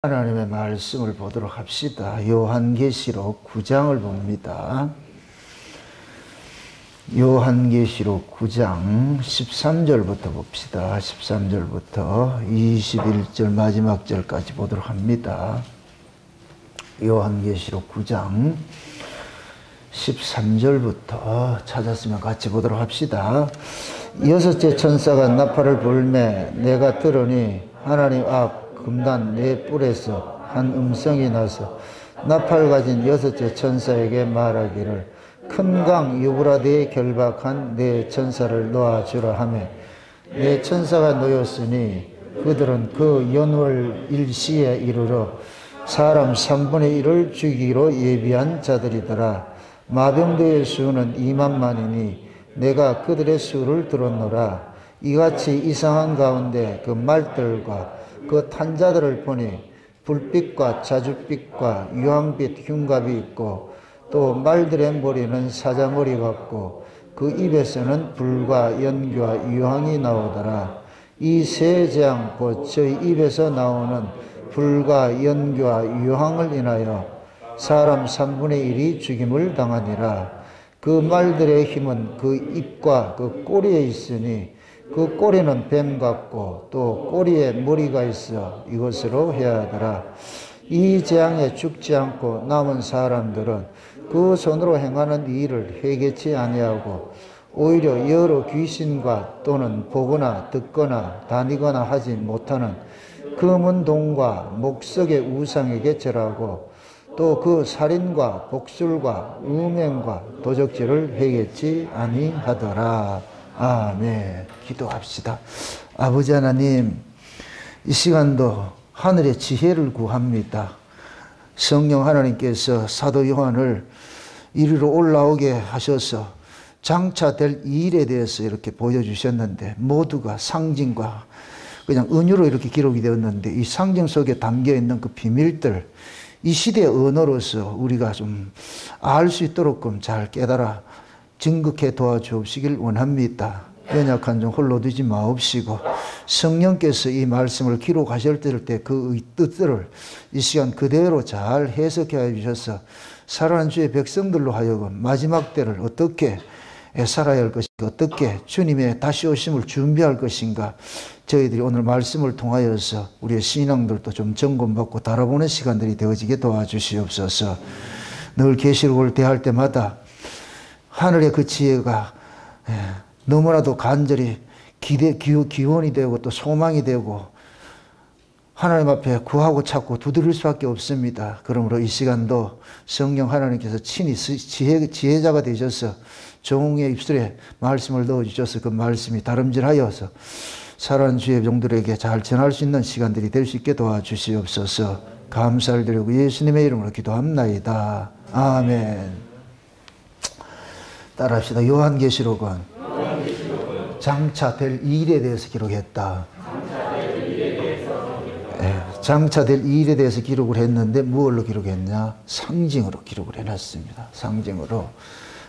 하나님의 말씀을 보도록 합시다. 요한계시록 9장을 봅니다. 요한계시록 9장 13절부터 봅시다. 13절부터 21절 마지막 절까지 보도록 합니다. 요한계시록 9장 13절부터 찾았으면 같이 보도록 합시다. 여섯째 천사가 나팔을 불매 내가 들으니 하나님 앞 금단 네 뿔에서 한 음성이 나서 나팔 가진 여섯째 천사에게 말하기를 큰 강 유브라데에 결박한 네 천사를 놓아주라 하며 네 천사가 놓였으니 그들은 그 연월 일시에 이르러 사람 3분의 1을 죽이기로 예비한 자들이더라. 마병대의 수는 2만만이니 내가 그들의 수를 들었노라. 이같이 이상한 가운데 그 말들과 그 탄자들을 보니 불빛과 자줏빛과 유황빛 흉갑이 있고 또 말들의 머리는 사자머리 같고 그 입에서는 불과 연기와 유황이 나오더라. 이 세 재앙 곧 저희 입에서 나오는 불과 연기와 유황을 인하여 사람 3분의 1이 죽임을 당하니라. 그 말들의 힘은 그 입과 그 꼬리에 있으니 그 꼬리는 뱀 같고 또 꼬리에 머리가 있어 이것으로 해야 하더라. 이 재앙에 죽지 않고 남은 사람들은 그 손으로 행하는 일을 회개치 아니하고 오히려 여러 귀신과 또는 보거나 듣거나 다니거나 하지 못하는 금은 동과 목석의 우상에게 절하고 또 그 살인과 복술과 음행과 도적질을 회개치 아니하더라. 아멘. 기도합시다. 아버지 하나님, 이 시간도 하늘의 지혜를 구합니다. 성령 하나님께서 사도 요한을 이리로 올라오게 하셔서 장차 될 일에 대해서 이렇게 보여주셨는데 모두가 상징과 그냥 은유로 이렇게 기록이 되었는데 이 상징 속에 담겨있는 그 비밀들, 이 시대의 언어로서 우리가 좀 알 수 있도록 잘 깨달아 증거케 도와주옵시길 원합니다. 연약한 종 홀로 두지 마옵시고 성령께서 이 말씀을 기록하실 때 그 뜻들을 이 시간 그대로 잘 해석해 주셔서 살아난 주의 백성들로 하여금 마지막 때를 어떻게 살아야 할 것인가, 어떻게 주님의 다시 오심을 준비할 것인가, 저희들이 오늘 말씀을 통하여서 우리의 신앙들도 좀 점검받고 달아보는 시간들이 되어지게 도와주시옵소서. 늘 계시록을 대할 때마다 하늘의 그 지혜가 너무나도 간절히 기원이 되고 또 소망이 되고 하나님 앞에 구하고 찾고 두드릴 수밖에 없습니다. 그러므로 이 시간도 성령 하나님께서 친히 지혜자가 되셔서 종의 입술에 말씀을 넣어주셔서 그 말씀이 다름질하여서 살아난 주의 종들에게 잘 전할 수 있는 시간들이 될 수 있게 도와주시옵소서. 감사를 드리고 예수님의 이름으로 기도합나이다. 아멘. 따라합시다. 요한계시록은 장차 될 일에 대해서 기록했다. 장차 될 일에 대해서 기록을 했는데 무엇로 기록했냐? 상징으로 기록을 해놨습니다. 상징으로.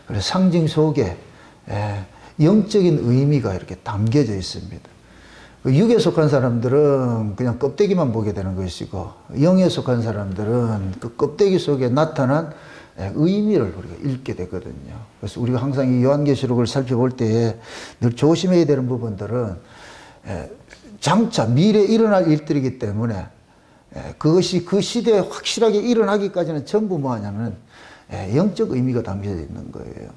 그래서 상징 속에 영적인 의미가 이렇게 담겨져 있습니다. 육에 속한 사람들은 그냥 껍데기만 보게 되는 것이고 영에 속한 사람들은 그 껍데기 속에 나타난 의미를 우리가 읽게 되거든요. 그래서 우리가 항상 이 요한계시록을 살펴볼 때에 늘 조심해야 되는 부분들은 장차 미래에 일어날 일들이기 때문에 그것이 그 시대에 확실하게 일어나기까지는 전부 뭐하냐면 영적 의미가 담겨져 있는 거예요.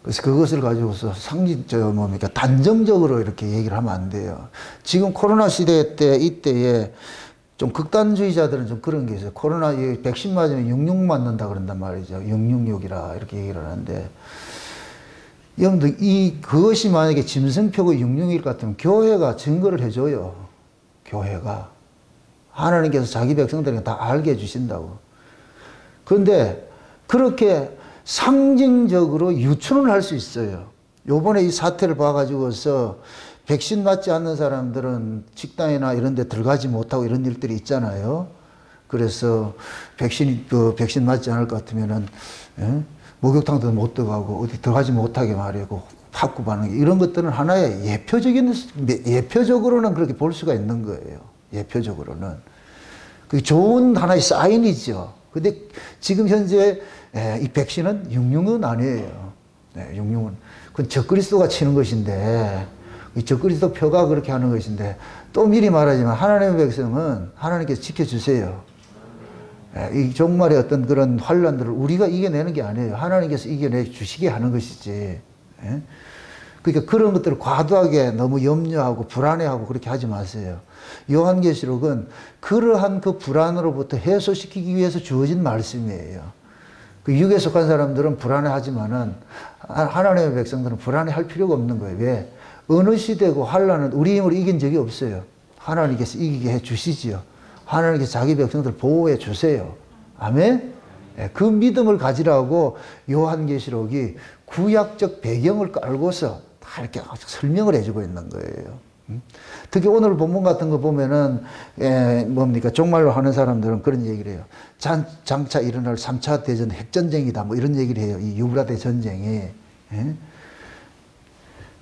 그래서 그것을 가지고서 뭡니까 단정적으로 이렇게 얘기를 하면 안 돼요. 지금 코로나 시대 때 이때에 좀 극단주의자들은 좀 그런 게 있어요. 코로나 백신 맞으면 66 맞는다 그런단 말이죠. 666이라 이렇게 얘기를 하는데 여러분들 그것이 만약에 짐승표고 666일 같으면 교회가 증거를 해줘요. 교회가 하나님께서 자기 백성들에게 다 알게 해주신다고. 그런데 그렇게 상징적으로 유추는 할 수 있어요. 요번에 이 사태를 봐가지고서 백신 맞지 않는 사람들은 식당이나 이런 데 들어가지 못하고 이런 일들이 있잖아요. 그래서 백신 맞지 않을 것 같으면은, 목욕탕도 못 들어가고 어디 들어가지 못하게 말이고, 팍구 반응, 이런 것들은 하나의 예표적으로는 그렇게 볼 수가 있는 거예요. 예표적으로는. 그 좋은 하나의 사인이죠. 근데 지금 현재 이 백신은 육류는 아니에요. 네, 육류는. 그건 적그리스도가 치는 것인데, 이 적그리스도 표가 그렇게 하는 것인데, 또 미리 말하지만 하나님의 백성은 하나님께서 지켜주세요. 이 종말의 어떤 그런 환란들을 우리가 이겨내는 게 아니에요. 하나님께서 이겨내 주시게 하는 것이지. 그러니까 그런 것들을 과도하게 너무 염려하고 불안해하고 그렇게 하지 마세요. 요한계시록은 그러한 그 불안으로부터 해소시키기 위해서 주어진 말씀이에요. 그 육에 속한 사람들은 불안해하지만은 하나님의 백성들은 불안해할 필요가 없는 거예요. 왜? 어느 시대고 환란은 우리 힘으로 이긴 적이 없어요. 하나님께서 이기게 해 주시지요. 하나님께서 자기 백성들 보호해 주세요. 아멘? 그 믿음을 가지라고 요한계시록이 구약적 배경을 깔고서 다 이렇게 설명을 해주고 있는 거예요. 특히 오늘 본문 같은 거 보면은 뭡니까 종말로 하는 사람들은 그런 얘기를 해요. 장차 일어날 3차 대전 핵전쟁이다 뭐 이런 얘기를 해요. 이 유브라데 전쟁이.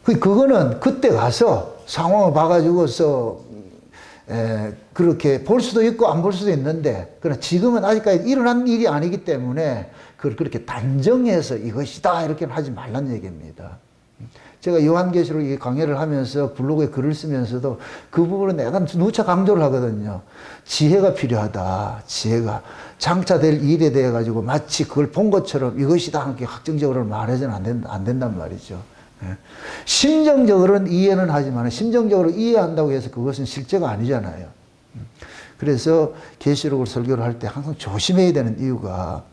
그거는 그때 가서 상황을 봐가지고서 그렇게 볼 수도 있고 안 볼 수도 있는데, 그러나 지금은 아직까지 일어난 일이 아니기 때문에 그걸 그렇게 단정해서 이것이다 이렇게 하지 말란 얘기입니다. 제가 요한계시록 이 강의를 하면서 블로그에 글을 쓰면서도 그 부분은 내가 누차 강조를 하거든요. 지혜가 필요하다. 지혜가 장차될 일에 대해 가지고 마치 그걸 본 것처럼 이것이다 이렇게 확정적으로 말해서는 안 된단 말이죠. 심정적으로는 이해는 하지만 심정적으로 이해한다고 해서 그것은 실제가 아니잖아요. 그래서 계시록을 설교를 할 때 항상 조심해야 되는 이유가,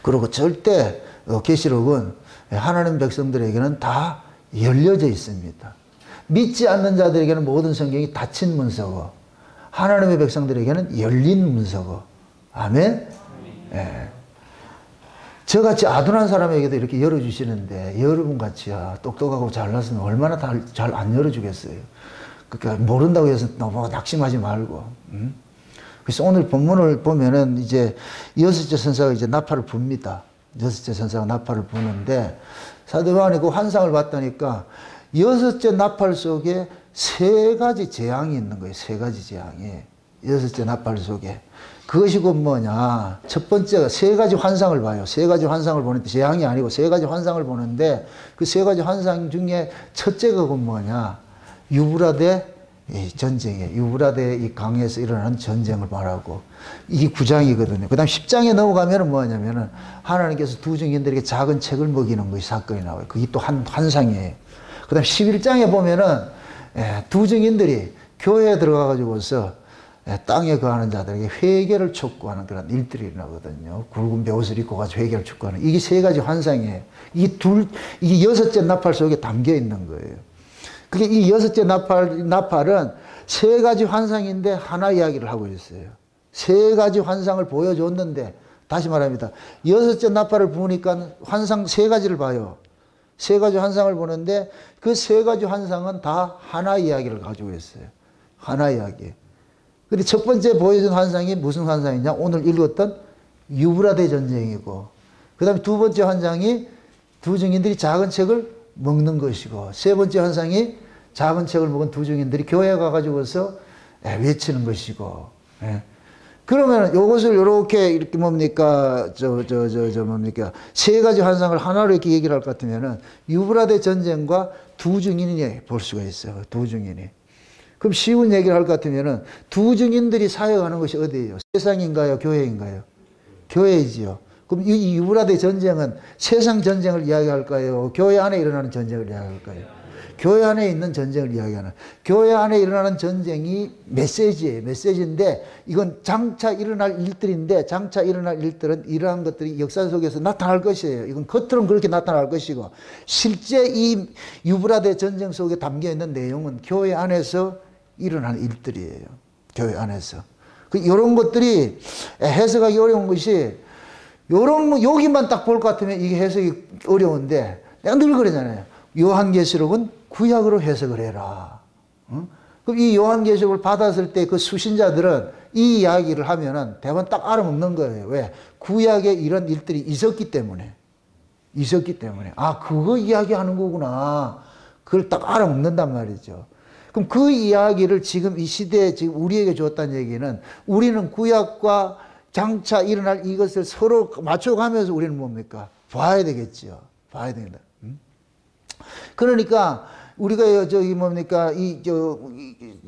그리고 절대 계시록은 하나님 백성들에게는 다 열려져 있습니다. 믿지 않는 자들에게는 모든 성경이 닫힌 문서고 하나님의 백성들에게는 열린 문서고. 아멘? 저같이 아둔한 사람에게도 이렇게 열어주시는데 여러분같이야 똑똑하고 잘났으면 얼마나 잘 안 열어주겠어요. 그러니까 모른다고 해서 너무 낙심하지 말고. 그래서 오늘 본문을 보면은 이제 여섯째 선사가 이제 나팔을 붑니다. 여섯째 선사가 나팔을 부는데 사도 요한이 그 환상을 봤다니까 여섯째 나팔 속에 세 가지 재앙이 있는 거예요. 세 가지 재앙이. 여섯째 나팔 속에. 그것이 곧 뭐냐. 첫 번째가 세 가지 환상을 봐요. 세 가지 환상을 보는데 재앙이 아니고 세 가지 환상을 보는데 그 세 가지 환상 중에 첫째가 곧 뭐냐. 유브라데 전쟁이에요. 유브라데 이 강에서 일어나는 전쟁을 말하고 이게 9장이거든요. 그 다음 10장에 넘어가면 뭐냐면은 하나님께서 두 증인들에게 작은 책을 먹이는 것이 사건이 나와요. 그게 또 환상이에요. 그 다음 11장에 보면은 두 증인들이 교회에 들어가 가지고서 땅에 거하는 자들에게 회개를 촉구하는 그런 일들이 일어나거든요. 굵은 베옷을 입고 가지고 회개를 촉구하는. 이게 세 가지 환상이에요. 이게 여섯째 나팔 속에 담겨 있는 거예요. 그게 이 여섯째 나팔은 세 가지 환상인데 하나 이야기를 하고 있어요. 세 가지 환상을 보여줬는데, 다시 말합니다. 여섯째 나팔을 부으니까 환상 세 가지를 봐요. 세 가지 환상을 보는데 그 세 가지 환상은 다 하나 이야기를 가지고 있어요. 하나 이야기. 근데 첫 번째 보여준 환상이 무슨 환상이냐? 오늘 읽었던 유브라데 전쟁이고, 그 다음에 두 번째 환상이 두 증인들이 작은 책을 먹는 것이고, 세 번째 환상이 작은 책을 먹은 두 증인들이 교회에 가가지고서 외치는 것이고. 그러면 요것을 이렇게 뭡니까? 뭡니까? 세 가지 환상을 하나로 이렇게 얘기를 할 것 같으면은 유브라데 전쟁과 두 증인이 볼 수가 있어요. 두 증인이. 그럼 쉬운 얘기를 할 것 같으면은 두 증인들이 사역하는 것이 어디예요? 세상인가요? 교회인가요? 교회이지요. 그럼 이 유브라데 전쟁은 세상 전쟁을 이야기할까요? 교회 안에 일어나는 전쟁을 이야기할까요? 교회 안에 있는 전쟁을 이야기하는. 교회 안에 일어나는 전쟁이 메시지예요. 메시지인데 이건 장차 일어날 일들인데, 장차 일어날 일들은 이러한 것들이 역사 속에서 나타날 것이에요. 이건 겉으로는 그렇게 나타날 것이고, 실제 이 유브라데 전쟁 속에 담겨있는 내용은 교회 안에서 일어나는 일들이에요. 교회 안에서. 이런 것들이 해석하기 어려운 것이, 여기만 딱 볼 것 같으면 이게 해석이 어려운데, 내가 늘 그러잖아요. 요한계시록은 구약으로 해석을 해라. 그럼 이 요한계시록을 받았을 때 그 수신자들은 이 이야기를 하면은 대부분 딱 알아먹는 거예요. 왜? 구약에 이런 일들이 있었기 때문에. 아, 그거 이야기하는 거구나. 그걸 딱 알아먹는단 말이죠. 그럼 그 이야기를 지금 이 시대에 지금 우리에게 줬다는 얘기는 우리는 구약과 장차 일어날 이것을 서로 맞춰가면서 우리는 뭡니까? 봐야 되겠지요. 봐야 됩니다. 그러니까 우리가 저기 뭡니까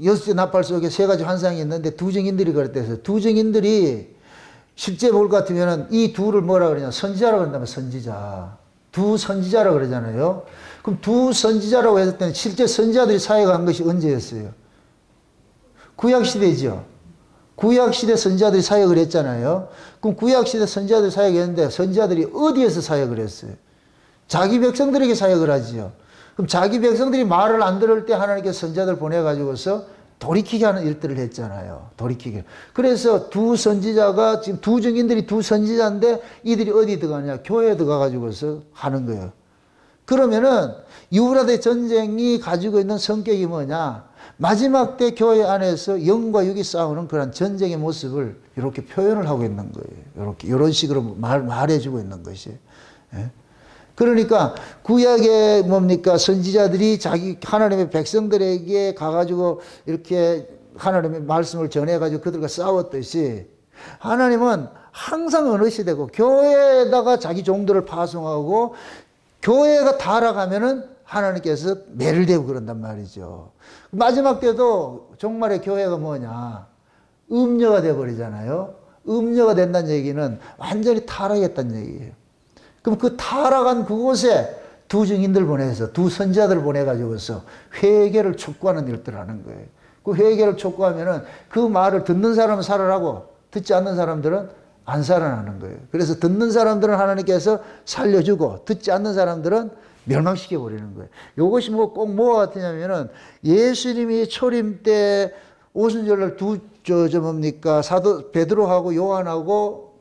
여섯째 나팔 속에 세 가지 환상이 있는데 두 증인들이 그랬대서 두 증인들이 실제 볼 것 같으면은 이 둘을 뭐라 그러냐 선지자라고 그런다면 선지자 두 선지자라고 그러잖아요. 그럼 두 선지자라고 했을 때는 실제 선지자들이 사역한 것이 언제였어요? 구약시대죠. 구약시대 선지자들이 사역을 했잖아요. 그럼 구약시대 선지자들이 사역했는데 선지자들이 어디에서 사역을 했어요? 자기 백성들에게 사역을 하지요. 그럼 자기 백성들이 말을 안 들을 때 하나님께서 선지자들 보내가지고서 돌이키게 하는 일들을 했잖아요. 돌이키게. 그래서 두 선지자가 지금 두 증인들이 두 선지자인데 이들이 어디 들어가냐? 교회에 들어가가지고서 하는 거예요. 그러면은 유브라데 전쟁이 가지고 있는 성격이 뭐냐? 마지막 때 교회 안에서 영과 육이 싸우는 그런 전쟁의 모습을 이렇게 표현을 하고 있는 거예요. 이런 식으로 말해주고 있는 것이. 예? 그러니까 구약의 뭡니까 선지자들이 자기 하나님의 백성들에게 가가지고 이렇게 하나님의 말씀을 전해가지고 그들과 싸웠듯이 하나님은 항상 어느 시대고 교회에다가 자기 종들을 파송하고 교회가 타락하면은 하나님께서 매를 대고 그런단 말이죠. 마지막 때도 종말의 교회가 뭐냐 음녀가 돼버리잖아요. 음녀가 된다는 얘기는 완전히 타락했다는 얘기예요. 그럼 그 타락한 그곳에 두 증인들 보내서 두 선지자들 보내가지고서 회개를 촉구하는 일들을 하는 거예요. 그 회개를 촉구하면은 그 말을 듣는 사람은 살아나고 듣지 않는 사람들은 안 살아나는 거예요. 그래서 듣는 사람들은 하나님께서 살려주고 듣지 않는 사람들은 멸망시켜 버리는 거예요. 이것이 꼭 뭐와 같으냐면은 예수님이 초림 때 오순절날 뭡니까 사도 베드로하고 요한하고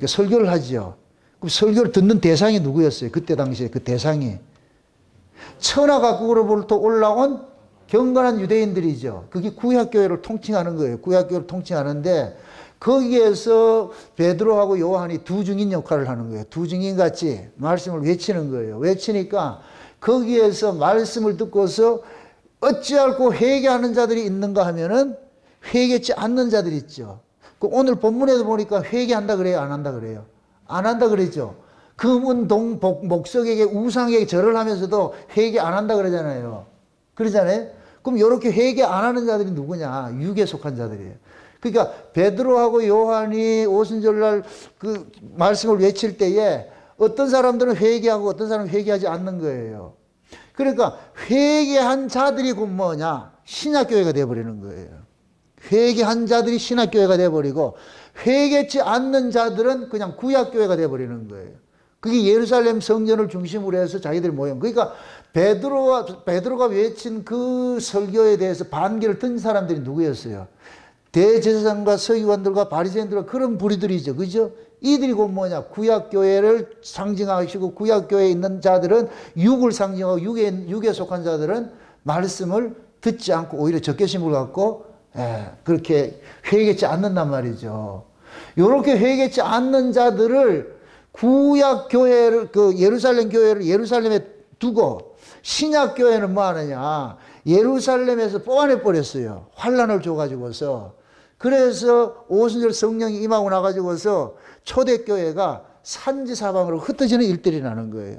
설교를 하지요. 그럼 설교를 듣는 대상이 누구였어요? 그때 당시에 그 대상이 천하각국으로부터 올라온 경건한 유대인들이죠. 그게 구약교회를 통칭하는 거예요. 구약교회를 통칭하는데 거기에서 베드로하고 요한이 두 증인 역할을 하는 거예요. 두 증인같이 말씀을 외치는 거예요. 외치니까 거기에서 말씀을 듣고서 어찌할꼬 회개하는 자들이 있는가 하면은 회개치 않는 자들이 있죠. 오늘 본문에도 보니까 회개한다 그래요? 안 한다 그래요? 안 한다 그랬죠. 금은 목석에게 우상에게 절을 하면서도 회개 안 한다 그러잖아요. 그러잖아요. 그럼 이렇게 회개 안 하는 자들이 누구냐? 육에 속한 자들이에요. 그러니까 베드로하고 요한이 오순절날 그 말씀을 외칠 때에 어떤 사람들은 회개하고 어떤 사람은 회개하지 않는 거예요. 그러니까 회개한 자들이 곧 뭐냐? 신약교회가 되어버리는 거예요. 회개한 자들이 신약교회가 되어버리고 회개치 않는 자들은 그냥 구약교회가 되어버리는 거예요. 그게 예루살렘 성전을 중심으로 해서 자기들이 모여. 그러니까 베드로가 외친 그 설교에 대해서 반기를 든 사람들이 누구였어요? 대제사장과 서기관들과 바리새인들과 그런 부리들이죠. 그죠? 이들이 곧 뭐냐? 구약교회를 상징하시고 구약교회에 있는 자들은 육을 상징하고 육에 속한 자들은 말씀을 듣지 않고 오히려 적개심을 갖고 그렇게 회개치 않는단 말이죠. 이렇게 회개치 않는 자들을 구약교회를 예루살렘 교회를 예루살렘에 두고 신약교회는 뭐 하느냐? 예루살렘에서 뽑아내 버렸어요. 환란을 줘가지고서. 그래서 오순절 성령이 임하고 나가지고서 초대교회가 산지사방으로 흩어지는 일들이 나는 거예요.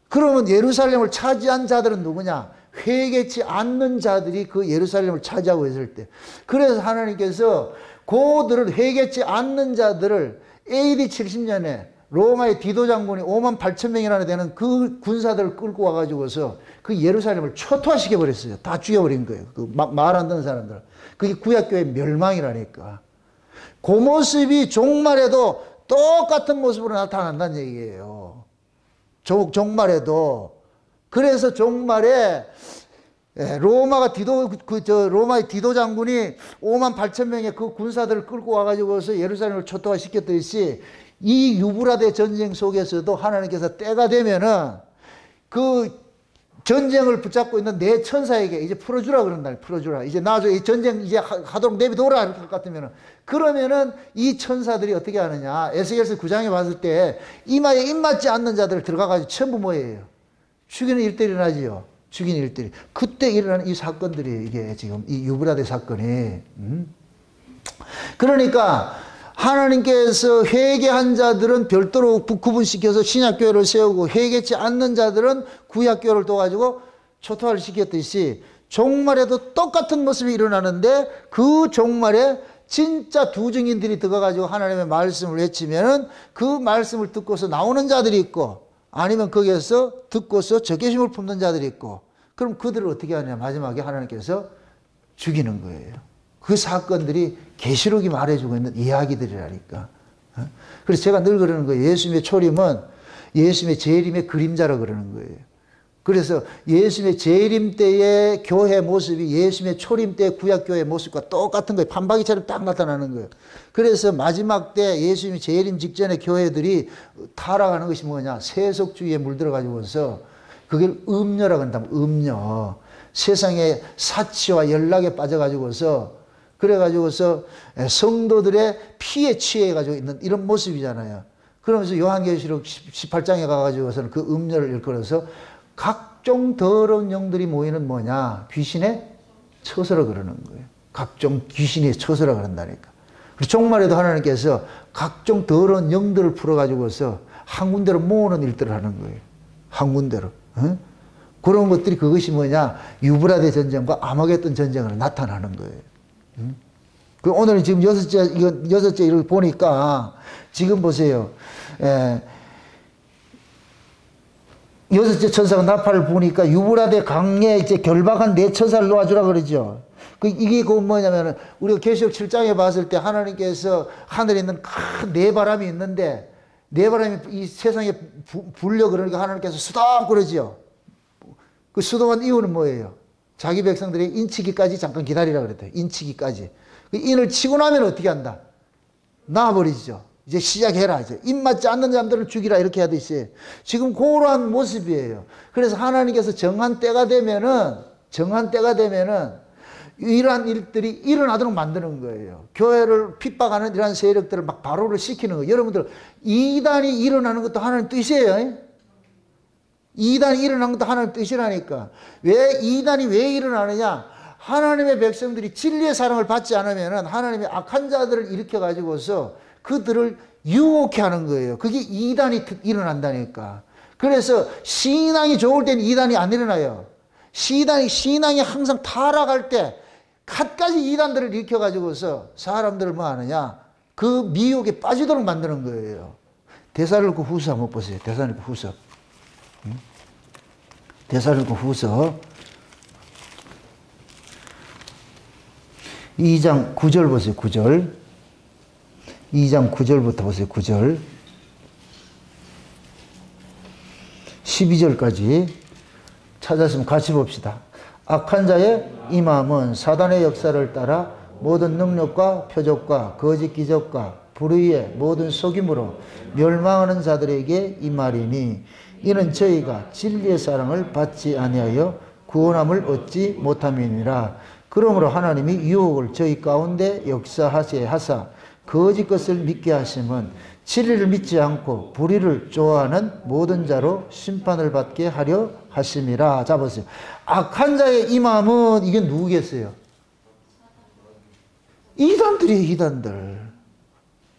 그러면 예루살렘을 차지한 자들은 누구냐? 회개치 않는 자들이 그 예루살렘을 차지하고 있을 때. 그래서 하나님께서 그들을 회개치 않는 자들을 AD 70년에 로마의 디도 장군이 5만 8천 명이나 되는 그 군사들을 끌고 와가지고서 그 예루살렘을 초토화시켜 버렸어요. 다 죽여버린 거예요. 그 말 안 듣는 사람들. 그게 구약교회의 멸망이라니까. 그 모습이 종말에도 똑같은 모습으로 나타난다는 얘기예요. 종말에도. 그래서 종말에 로마의 디도 장군이 5만 8천 명의 그 군사들을 끌고 와가지고서 예루살렘을 초토화시켰듯이 이 유브라데 전쟁 속에서도 하나님께서 때가 되면은 그 전쟁을 붙잡고 있는 내 천사에게 이제 풀어주라 그런다. 풀어주라. 이제 나줘. 이 전쟁 이제 하도록 내비둬라. 이렇게 할 것 같으면은. 그러면은 이 천사들이 어떻게 하느냐. 에스겔서 9장에 봤을 때 이마에 입맞지 않는 자들을 들어가가지고 전부 뭐예요? 죽이는 일들이 일어나지요. 죽인 일들이. 그때 일어나는 이 사건들이 이게 지금 이 유브라데 사건이. 그러니까 하나님께서 회개한 자들은 별도로 구분시켜서 신약교회를 세우고 회개치 않는 자들은 구약교회를 둬가지고 초토화를 시켰듯이 종말에도 똑같은 모습이 일어나는데 그 종말에 진짜 두 증인들이 들어가지고 하나님의 말씀을 외치면은 그 말씀을 듣고서 나오는 자들이 있고 아니면 거기에서 듣고서 적개심을 품는 자들이 있고 그럼 그들을 어떻게 하냐 마지막에 하나님께서 죽이는 거예요. 그 사건들이 계시록이 말해주고 있는 이야기들이라니까. 그래서 제가 늘 그러는 거예요. 예수님의 초림은 예수님의 재림의 그림자라 그러는 거예요. 그래서 예수님의 재림 때의 교회 모습이 예수님의 초림 때의 구약교회의 모습과 똑같은 거예요. 판박이처럼 딱 나타나는 거예요. 그래서 마지막 때 예수님이 재림 직전에 교회들이 타락하는 것이 뭐냐. 세속주의에 물들어가지고서 그걸 음녀라고 한다면 음녀. 세상의 사치와 연락에 빠져가지고서 그래가지고서 성도들의 피에 취해가지고 있는 이런 모습이잖아요. 그러면서 요한계시록 18장에 가가지고서는 그 음녀를 일컬어서 각종 더러운 영들이 모이는 뭐냐? 귀신의 처소라 그러는 거예요. 각종 귀신의 처소라 그런다니까. 그리고 종말에도 하나님께서 각종 더러운 영들을 풀어가지고서 한 군데로 모으는 일들을 하는 거예요. 한 군데로. 어? 그런 것들이 그것이 뭐냐? 유브라데 전쟁과 아마겟돈 전쟁으로 나타나는 거예요. 그 오늘 지금 여섯째 이걸 보니까 지금 보세요. 여섯째 천사가 나팔을 부니까 유브라데 강에 이제 결박한 네 천사를 놓아주라 그러죠. 이게 그 뭐냐면은 우리가 계시록 7장에 봤을 때 하나님께서 하늘에 있는 큰 네 바람이 있는데 네 바람이 이 세상에 불려 그러니까 하나님께서 수덕 그러지요. 그 수동한 이유는 뭐예요? 자기 백성들이 인치기까지 잠깐 기다리라 그랬대요. 인치기까지. 그 인을 치고 나면 어떻게 한다? 놔버리죠. 이제 시작해라. 이제 입맞지 않는 사람들을 죽이라 이렇게 해야 돼 있어요. 지금 그러한 모습이에요. 그래서 하나님께서 정한 때가 되면은 이러한 일들이 일어나도록 만드는 거예요. 교회를 핍박하는 이러한 세력들을 막 바로를 시키는 거예요. 여러분들 이단이 일어나는 것도 하나님 뜻이에요. 이단이 일어난 것도 하나님 뜻이라니까. 왜 이단이 왜 일어나느냐? 하나님의 백성들이 진리의 사랑을 받지 않으면 하나님의 악한 자들을 일으켜 가지고서 그들을 유혹해 하는 거예요. 그게 이단이 일어난다니까. 그래서 신앙이 좋을 때는 이단이 안 일어나요. 신앙이 항상 타락할 때 갖가지 이단들을 일으켜 가지고서 사람들을 뭐 하느냐? 그 미혹에 빠지도록 만드는 거예요. 데살로니가 후서 한번 보세요. 데살로니가 후서. 데살로니가 후서 2장 9절 보세요. 9절. 2장 9절부터 보세요. 9절. 12절까지 찾았으면 같이 봅시다. 악한 자의 이 마음은 사단의 역사를 따라 모든 능력과 표적과 거짓 기적과 불의의 모든 속임으로 멸망하는 자들에게 이 말이니 이는 저희가 진리의 사랑을 받지 아니하여 구원함을 얻지 못함이니라. 그러므로 하나님이 유혹을 저희 가운데 역사하게 하사 거짓 것을 믿게 하심은 진리를 믿지 않고 불의를 좋아하는 모든 자로 심판을 받게 하려 하심이라. 자 보세요. 악한 자의 이 마음은 이게 누구겠어요? 이단들이에요. 이단들.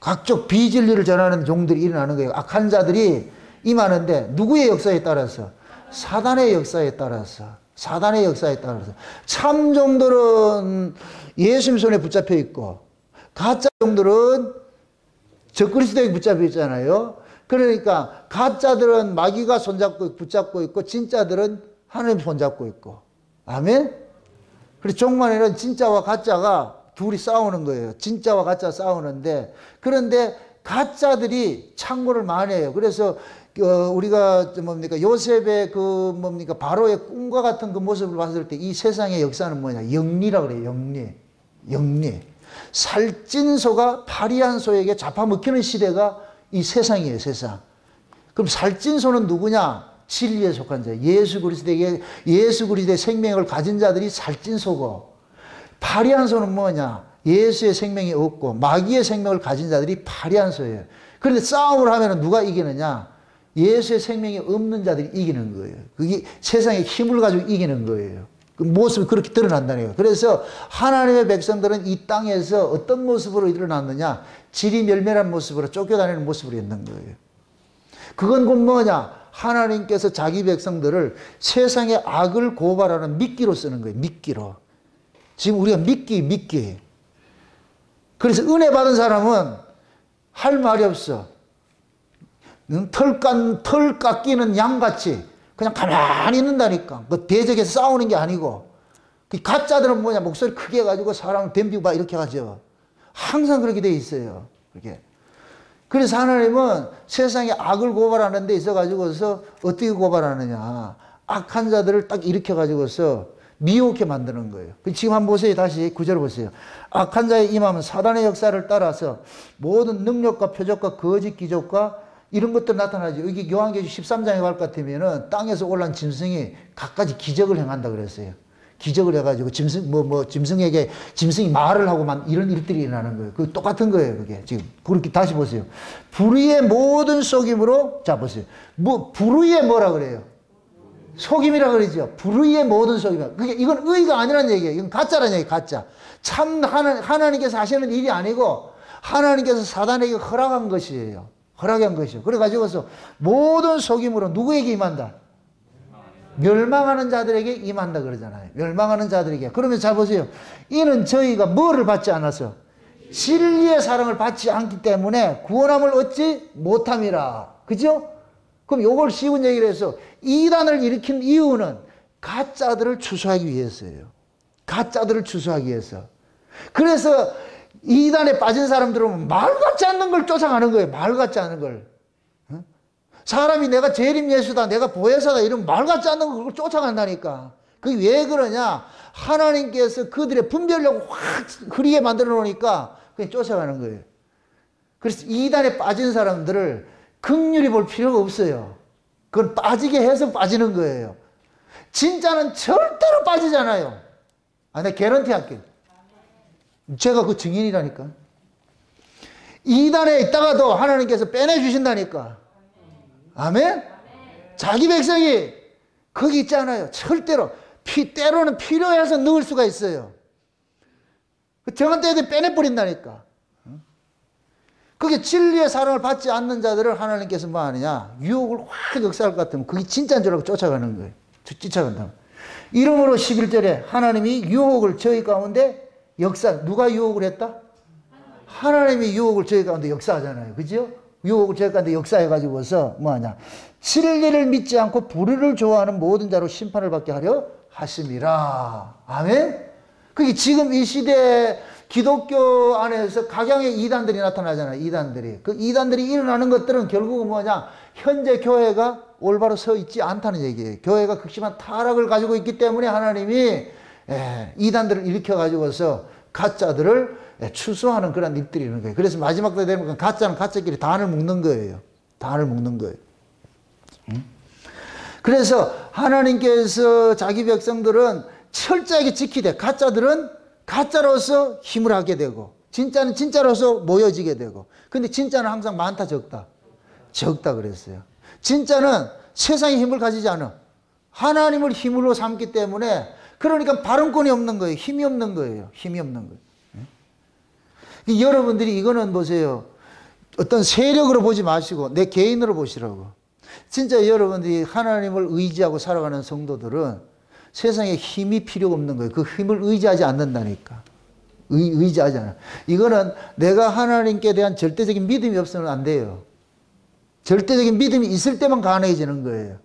각종 비진리를 전하는 종들이 일어나는 거예요. 악한 자들이 임하는데 누구의 역사에 따라서? 사단의 역사에 따라서. 사단의 역사에 따라서. 참종들은 예수님 손에 붙잡혀 있고 가짜 종들은 적그리스도에 붙잡혀 있잖아요. 그러니까 가짜들은 마귀가 손잡고 붙잡고 있고 진짜들은 하나님 손잡고 있고. 아멘? 그래서 종말에는 진짜와 가짜가 둘이 싸우는 거예요. 진짜와 가짜 싸우는데 그런데 가짜들이 창고를 많이 해요. 그래서 우리가 뭡니까 요셉의 그 뭡니까 바로의 꿈과 같은 그 모습을 봤을 때 이 세상의 역사는 뭐냐 영리라고 그래요. 영리. 살찐 소가 파리한 소에게 잡아먹히는 시대가 이 세상이에요. 세상. 그럼 살찐 소는 누구냐? 진리에 속한 자. 예수 그리스도의 생명을 가진 자들이 살찐 소고, 파리한 소는 뭐냐? 예수의 생명이 없고 마귀의 생명을 가진 자들이 파리한 소예요. 그런데 싸움을 하면 누가 이기느냐? 예수의 생명이 없는 자들이 이기는 거예요. 그게 세상의 힘을 가지고 이기는 거예요. 그 모습이 그렇게 드러난다는 거예요. 그래서 하나님의 백성들은 이 땅에서 어떤 모습으로 일어났느냐? 지리멸멸한 모습으로 쫓겨다니는 모습으로 있는 거예요. 그건 곧 뭐냐? 하나님께서 자기 백성들을 세상의 악을 고발하는 미끼로 쓰는 거예요. 미끼로. 지금 우리가 미끼. 그래서 은혜 받은 사람은 할 말이 없어. 털 깎이는 양같이 그냥 가만히 있는다니까. 그 대적에서 싸우는 게 아니고. 그 가짜들은 뭐냐? 목소리 크게 해가지고 사람을 덤비고 막 이렇게 하죠. 항상 그렇게 돼 있어요. 그렇게. 그래서 하나님은 세상에 악을 고발하는 데 있어가지고서 어떻게 고발하느냐. 악한 자들을 딱 일으켜가지고서 미혹해 만드는 거예요. 지금 한번 보세요. 다시 구절을 보세요. 악한 자의 임함은 사단의 역사를 따라서 모든 능력과 표적과 거짓 기적과 이런 것들 나타나죠. 여기 요한계시록 13장에 갈 것 같으면은 땅에서 올라온 짐승이 갖가지 기적을 행한다 그랬어요. 기적을 해가지고 짐승이 말을 하고 이런 일들이 일어나는 거예요. 그 똑같은 거예요. 그게 지금 그렇게 다시 보세요. 불의의 모든 속임으로 자 보세요. 불의의 뭐라 그래요? 속임이라 그러죠. 불의의 모든 속임. 그게 이건 의가 아니라는 얘기예요. 이건 가짜라는 얘기예요. 가짜. 참 하나님께서 하시는 일이 아니고 하나님께서 사단에게 허락한 것이에요. 허락한 것이요. 그래가지고서 모든 속임으로 누구에게 임한다? 멸망하는 자들에게 임한다 그러잖아요. 멸망하는 자들에게. 그러면 잘 보세요. 이는 저희가 뭐를 받지 않아서 진리의 사랑을 받지 않기 때문에 구원함을 얻지 못함이라. 그죠? 그럼 요걸 쉬운 얘기를 해서 이단을 일으킨 이유는 가짜들을 추수하기 위해서예요. 가짜들을 추수하기 위해서. 그래서 이단에 빠진 사람들은 말 같지 않는 걸 쫓아가는 거예요. 말 같지 않은 걸. 사람이 내가 재림 예수다, 내가 보혜사다 이러면 말 같지 않는 걸 쫓아간다니까. 그게 왜 그러냐? 하나님께서 그들의 분별력을 확 흐리게 만들어 놓으니까 그냥 쫓아가는 거예요. 그래서 이단에 빠진 사람들을 긍휼히 볼 필요가 없어요. 그건 빠지게 해서 빠지는 거예요. 진짜는 절대로 빠지잖아요. 내가 개런티 할게요. 제가 그 증인이라니까. 이단에 있다가도 하나님께서 빼내주신다니까. 아멘? 자기 백성이 거기 있잖아요. 절대로. 때로는 필요해서 넣을 수가 있어요. 정한 때에도 빼내버린다니까. 그게 진리의 사랑을 받지 않는 자들을 하나님께서 뭐 하느냐. 유혹을 확 역사할 것 같으면 그게 진짜인 줄 알고 쫓아가는 거예요. 쫓아간다. 이러므로 11절에 하나님이 유혹을 저희 가운데 누가 유혹을 했다? 하나님이 유혹을 저희 가운데 역사하잖아요. 그죠? 유혹을 저희 가운데 역사해가지고서 뭐하냐. 진리를 믿지 않고 불의를 좋아하는 모든 자로 심판을 받게 하려 하심이라. 아멘? 그게 지금 이 시대에 기독교 안에서 각양의 이단들이 나타나잖아요. 이단들이. 그 이단들이 일어나는 것들은 결국은 뭐냐. 현재 교회가 올바로 서 있지 않다는 얘기예요. 교회가 극심한 타락을 가지고 있기 때문에 하나님이 이단들을 일으켜가지고서 가짜들을 추수하는 그런 일들이 있는 거예요. 그래서 마지막 때 되면 가짜는 가짜끼리 단을 묶는 거예요. 단을 묶는 거예요. 그래서 하나님께서 자기 백성들은 철저하게 지키되 가짜들은 가짜로서 힘을 하게 되고 진짜는 진짜로서 모여지게 되고. 근데 진짜는 항상 많다 적다? 적다 그랬어요. 진짜는 세상의 힘을 가지지 않아. 하나님을 힘으로 삼기 때문에 그러니까 발언권이 없는 거예요. 힘이 없는 거예요. 힘이 없는 거예요. 여러분들이 이거는 보세요. 어떤 세력으로 보지 마시고 내 개인으로 보시라고. 진짜 여러분들이 하나님을 의지하고 살아가는 성도들은 세상에 힘이 필요 없는 거예요. 그 힘을 의지하지 않는다니까. 의지하지 않아. 이거는 내가 하나님께 대한 절대적인 믿음이 없으면 안 돼요. 절대적인 믿음이 있을 때만 가능해지는 거예요.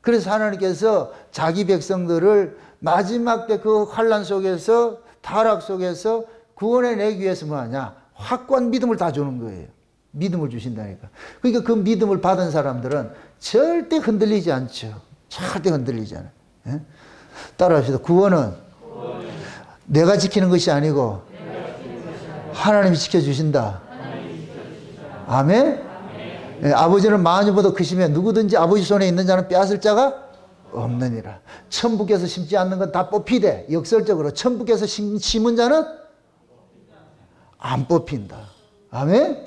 그래서 하나님께서 자기 백성들을 마지막 때 그 환난 속에서 타락 속에서 구원해내기 위해서 뭐하냐. 확고한 믿음을 다 주는 거예요. 믿음을 주신다니까. 그러니까 그 믿음을 받은 사람들은 절대 흔들리지 않죠. 절대 흔들리지 않아요. 예? 따라합시다. 구원은 내가 지키는 것이 아니고 하나님이 지켜주신다. 아멘? 예, 아버지는 마흔보다 크시면 누구든지 아버지 손에 있는 자는 빼앗을 자가 없느니라. 천부께서 심지 않는 건 다 뽑히되 역설적으로 천부께서 심은 자는 안 뽑힌다. 아멘?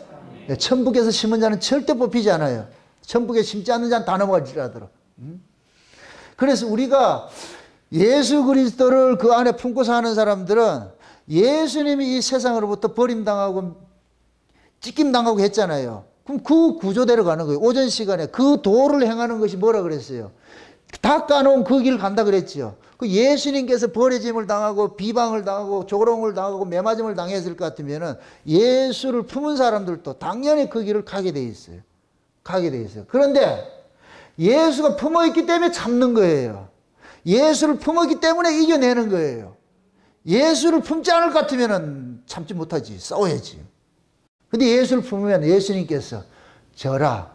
예, 천부께서 심은 자는 절대 뽑히지 않아요. 천국에 심지 않는 자는 다 넘어갈지라도. 그래서 우리가 예수 그리스도를 그 안에 품고 사는 사람들은 예수님이 이 세상으로부터 버림당하고 찢김당하고 했잖아요. 그럼 그 구조대로 가는 거예요. 오전 시간에 그 도를 행하는 것이 뭐라 그랬어요? 다 까놓은 그 길 간다 그랬죠. 그 예수님께서 버려짐을 당하고 비방을 당하고 조롱을 당하고 매맞음을 당했을 것 같으면은 예수를 품은 사람들도 당연히 그 길을 가게 돼 있어요. 가게 돼 있어요. 그런데 예수가 품어 있기 때문에 참는 거예요. 예수를 품었기 때문에 이겨내는 거예요. 예수를 품지 않을 것 같으면은 참지 못하지. 싸워야지. 근데 예수를 품으면 예수님께서 져라.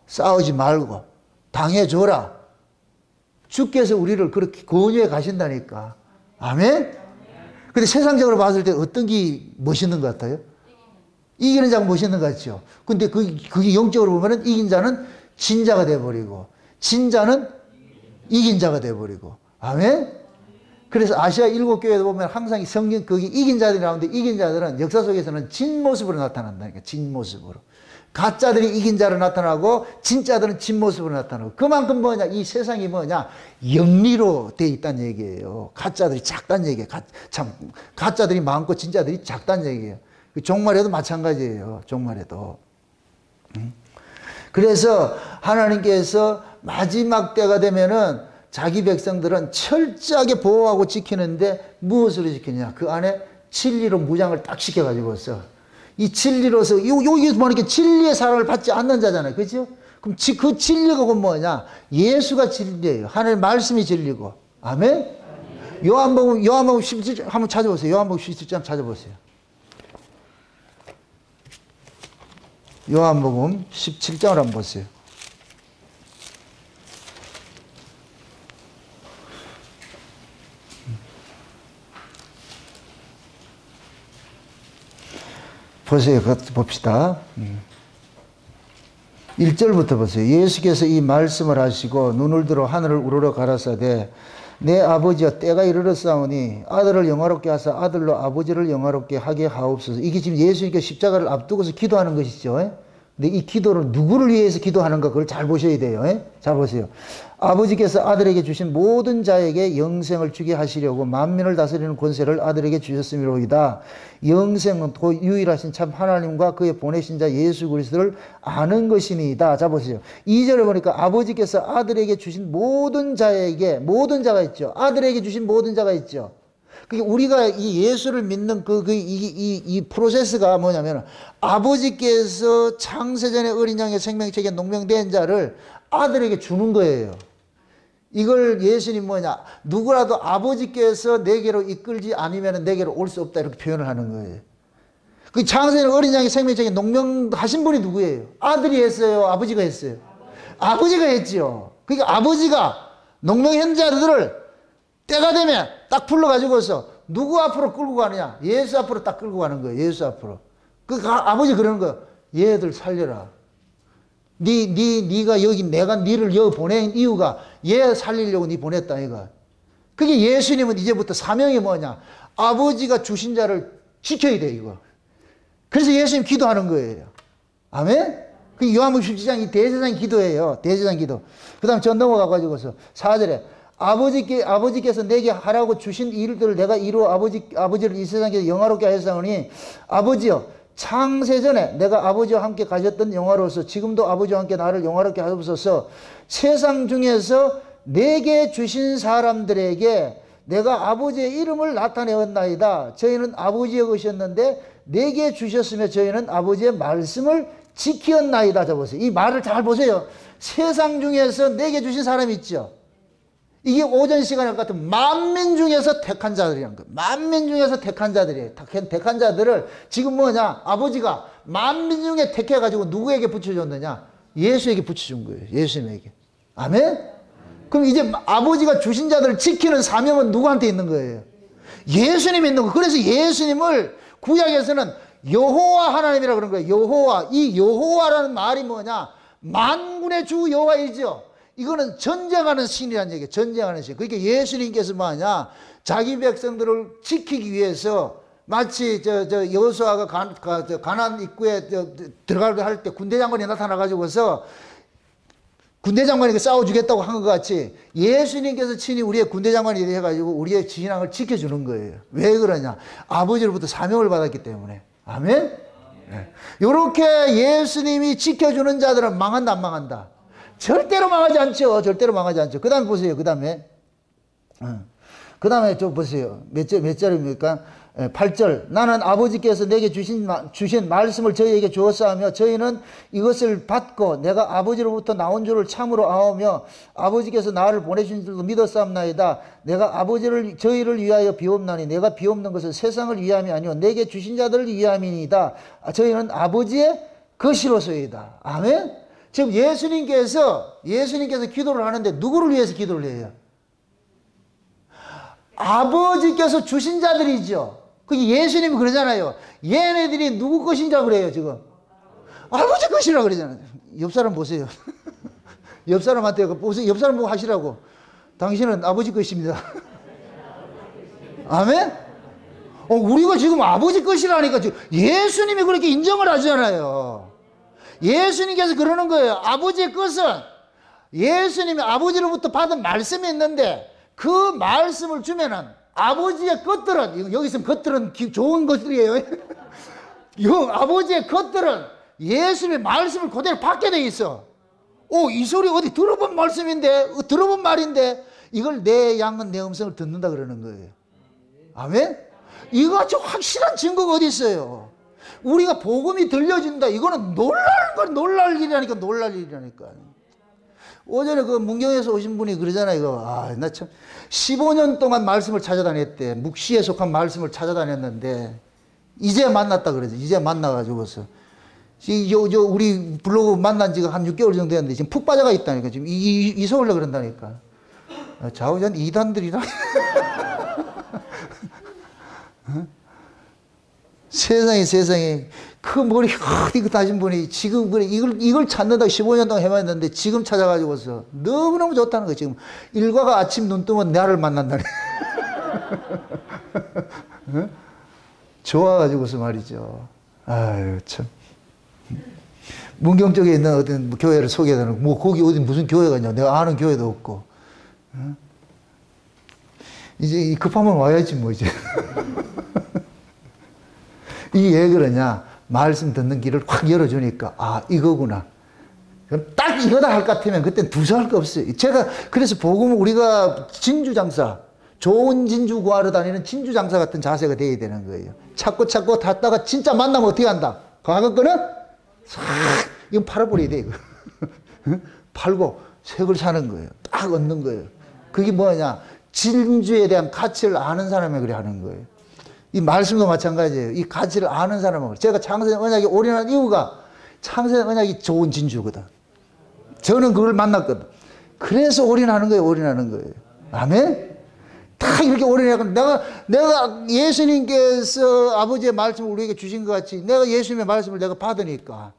싸우지 말고 당해줘라. 주께서 우리를 그렇게 권유해 가신다니까. 아멘? 근데 세상적으로 봤을 때 어떤 게 멋있는 것 같아요? 이기는 자가 멋있는 것 같죠. 근데 그게 영적으로 보면은 이긴 자는 진자가 돼버리고, 진자는 이긴 자가 돼버리고. 아멘? 그래서 아시아 7교회도 보면 항상 이 성경, 거기 이긴 자들이 나오는데 이긴 자들은 역사 속에서는 진 모습으로 나타난다니까. 진 모습으로. 가짜들이 이긴 자로 나타나고 진짜들은 진 모습으로 나타나고. 그만큼 뭐냐, 이 세상이 뭐냐, 영리로 돼 있다는 얘기예요. 가짜들이 작다는 얘기예요. 가짜들이 많고 진짜들이 작다는 얘기예요. 종말에도 마찬가지예요. 종말에도. 그래서 하나님께서 마지막 때가 되면은 자기 백성들은 철저하게 보호하고 지키는데 무엇으로 지키냐? 그 안에 진리로 무장을 딱 시켜가지고서 이 진리로서 여기서 보니까 진리의 사랑을 받지 않는 자잖아요. 그죠? 그럼 그 진리가 뭐냐? 예수가 진리예요. 하나님 말씀이 진리고. 아멘? 요한복음 17장 한번 찾아보세요. 요한복음 17장 찾아보세요. 요한복음 17장을 한번 보세요. 보세요. 그것도 봅시다. 1절부터 보세요. 예수께서 이 말씀을 하시고 눈을 들어 하늘을 우러러 가라사대 내 아버지여 때가 이르렀사오니 아들을 영화롭게 하사 아들로 아버지를 영화롭게 하게 하옵소서. 이게 지금 예수님께서 십자가를 앞두고서 기도하는 것이죠. 근데 이 기도를 누구를 위해서 기도하는가 그걸 잘 보셔야 돼요. 잘 보세요. 아버지께서 아들에게 주신 모든 자에게 영생을 주게 하시려고 만민을 다스리는 권세를 아들에게 주셨음이로이다. 영생은 또 유일하신 참 하나님과 그의 보내신 자 예수 그리스도를 아는 것이니이다. 자 보세요. 2절에 보니까 아버지께서 아들에게 주신 모든 자에게, 모든 자가 있죠. 아들에게 주신 모든 자가 있죠. 그러니까 우리가 이 예수를 믿는 이 프로세스가 뭐냐면 아버지께서 창세전에 어린 양의 생명책에 농명된 자를 아들에게 주는 거예요. 이걸 예수님 뭐냐, 누구라도 아버지께서 내게로 이끌지 않으면 내게로 올 수 없다 이렇게 표현을 하는 거예요. 그 창세전 어린 양의 생명책에 농명하신 분이 누구예요? 아들이 했어요? 아버지가 했어요? 아버지가 했지요. 그러니까 아버지가 농명한 자들을 때가 되면 딱 불러가지고서 누구 앞으로 끌고 가느냐? 예수 앞으로 딱 끌고 가는 거예요. 예수 앞으로. 아버지 그러는 거예요. 얘들 살려라. 네가 여기 내가 니를 여기 보낸 이유가 얘 살리려고 니 보냈다 이거. 그게 예수님은 이제부터 사명이 뭐냐? 아버지가 주신 자를 지켜야 돼 이거. 그래서 예수님 기도하는 거예요. 아멘? 그 요한복음 17장이 대제사장 기도예요. 대제사장 기도. 그 다음 전 넘어가가지고서 4절에 아버지께서 내게 하라고 주신 일들을 내가 이루어 아버지를 이 세상에서 영화롭게 하였사오니 아버지여 창세전에 내가 아버지와 함께 가졌던 영화로서 지금도 아버지와 함께 나를 영화롭게 하옵소서. 세상 중에서 내게 주신 사람들에게 내가 아버지의 이름을 나타내었나이다. 저희는 아버지의 것이었는데 내게 주셨으며 저희는 아버지의 말씀을 지키었나이다. 자 보세요. 이 말을 잘 보세요. 세상 중에서 내게 주신 사람이 있죠. 이게 오전 시간에 같은 만민 중에서 택한 자들이라는 거예요. 만민 중에서 택한 자들이에요. 택한 자들을 지금 뭐냐? 아버지가 만민 중에 택해가지고 누구에게 붙여줬느냐? 예수에게 붙여준 거예요. 예수님에게. 아멘? 그럼 이제 아버지가 주신 자들을 지키는 사명은 누구한테 있는 거예요? 예수님이 있는 거예요. 그래서 예수님을 구약에서는 여호와 하나님이라고 그런 거예요. 여호와. 이 여호와라는 말이 뭐냐? 만군의 주 여호와이죠. 이거는 전쟁하는 신이라는 얘기예요. 전쟁하는 신. 그러니까 예수님께서 뭐하냐? 자기 백성들을 지키기 위해서 마치 여호수아가 가나안 입구에 들어가려 할 때 군대 장관이 나타나 가지고서 군대 장관에게 싸워주겠다고 한 것 같이 예수님께서 친히 우리의 군대 장관이 해가지고 우리의 신앙을 지켜주는 거예요. 왜 그러냐? 아버지로부터 사명을 받았기 때문에. 아멘? 이렇게 예수님이 지켜주는 자들은 망한다, 안 망한다? 절대로 망하지 않죠. 절대로 망하지 않죠. 그 다음에 보세요. 그 다음에 좀 보세요. 몇 절입니까? 8절. 나는 아버지께서 내게 주신 말씀을 저희에게 주었사오며 저희는 이것을 받고 내가 아버지로부터 나온 줄을 참으로 아오며 아버지께서 나를 보내신 줄도 믿었사옵나이다. 내가 아버지를 저희를 위하여 비옵나니 내가 비옵는 것은 세상을 위함이 아니오 내게 주신 자들을 위함이니이다. 저희는 아버지의 것이로소이다. 아멘. 지금 예수님께서 기도를 하는데 누구를 위해서 기도를 해요? 아버지께서 주신 자들이죠. 그게 예수님이 그러잖아요. 얘네들이 누구 것인가 그래요, 지금. 아버지 것이라고 그러잖아요. 옆 사람 보세요. 옆 사람한테 보세요. 옆 사람 보고 하시라고. 당신은 아버지 것입니다. 아멘? 우리가 지금 아버지 것이라니까 지금 예수님이 그렇게 인정을 하잖아요. 예수님께서 그러는 거예요. 아버지의 것은 예수님이 아버지로부터 받은 말씀이 있는데 그 말씀을 주면은 아버지의 것들은, 여기 있으면 것들은 좋은 것들이에요. 아버지의 것들은 예수님의 말씀을 그대로 받게 돼 있어. 이 소리 어디 들어본 말씀인데, 들어본 말인데, 이걸 내 양은 내 음성을 듣는다 그러는 거예요. 아멘? 이거 아주 확실한 증거가 어디 있어요? 우리가 복음이 들려진다. 이거는 놀랄 일이라니까. 오전에 그 문경에서 오신 분이 그러잖아요. 나 참 15년 동안 말씀을 찾아다녔대. 묵시에 속한 말씀을 찾아다녔는데 이제 만났다 그러지. 이제 만나가지고서 우리 블로그 만난 지가 한 6개월 정도 됐는데 지금 푹 빠져가 있다니까. 지금 이사 오려고 그런다니까. 좌우전 이단들이라. 세상에 그 머리 이거 다신 분이 지금 그래 이걸 찾는다고 15년 동안 해봤는데 지금 찾아가지고서 너무너무 좋다는 거예요. 지금 일과가 아침 눈 뜨면 나를 만난다네. 좋아가지고서 말이죠. 아유 참. 문경 쪽에 있는 어떤 교회를 소개해달라고. 거기 어디 무슨 교회가 있냐. 내가 아는 교회도 없고. 이제 급하면 와야지 이제. 이게 왜 그러냐? 말씀 듣는 길을 확 열어주니까 이거구나. 그럼 딱 이거다 할 것 같으면 그때는 두서할 거 없어요. 제가 그래서 복음을 우리가 진주장사, 좋은 진주 구하러 다니는 진주장사 같은 자세가 돼야 되는 거예요. 찾고 닫다가 진짜 만나면 어떻게 한다? 과거 거는 싹 이건 팔아버려야 돼. 이거. 팔고 색을 사는 거예요. 딱 얻는 거예요. 그게 뭐냐? 진주에 대한 가치를 아는 사람이 그래 하는 거예요. 이 말씀도 마찬가지예요. 이 가치를 아는 사람은. 제가 창세전 언약에 올인한 이유가 창세전 언약이 좋은 진주거든. 저는 그걸 만났거든. 그래서 올인하는 거예요. 아멘? 다 이렇게 올인해서 내가 예수님께서 아버지의 말씀을 우리에게 주신 것 같이 내가 예수님의 말씀을 내가 받으니까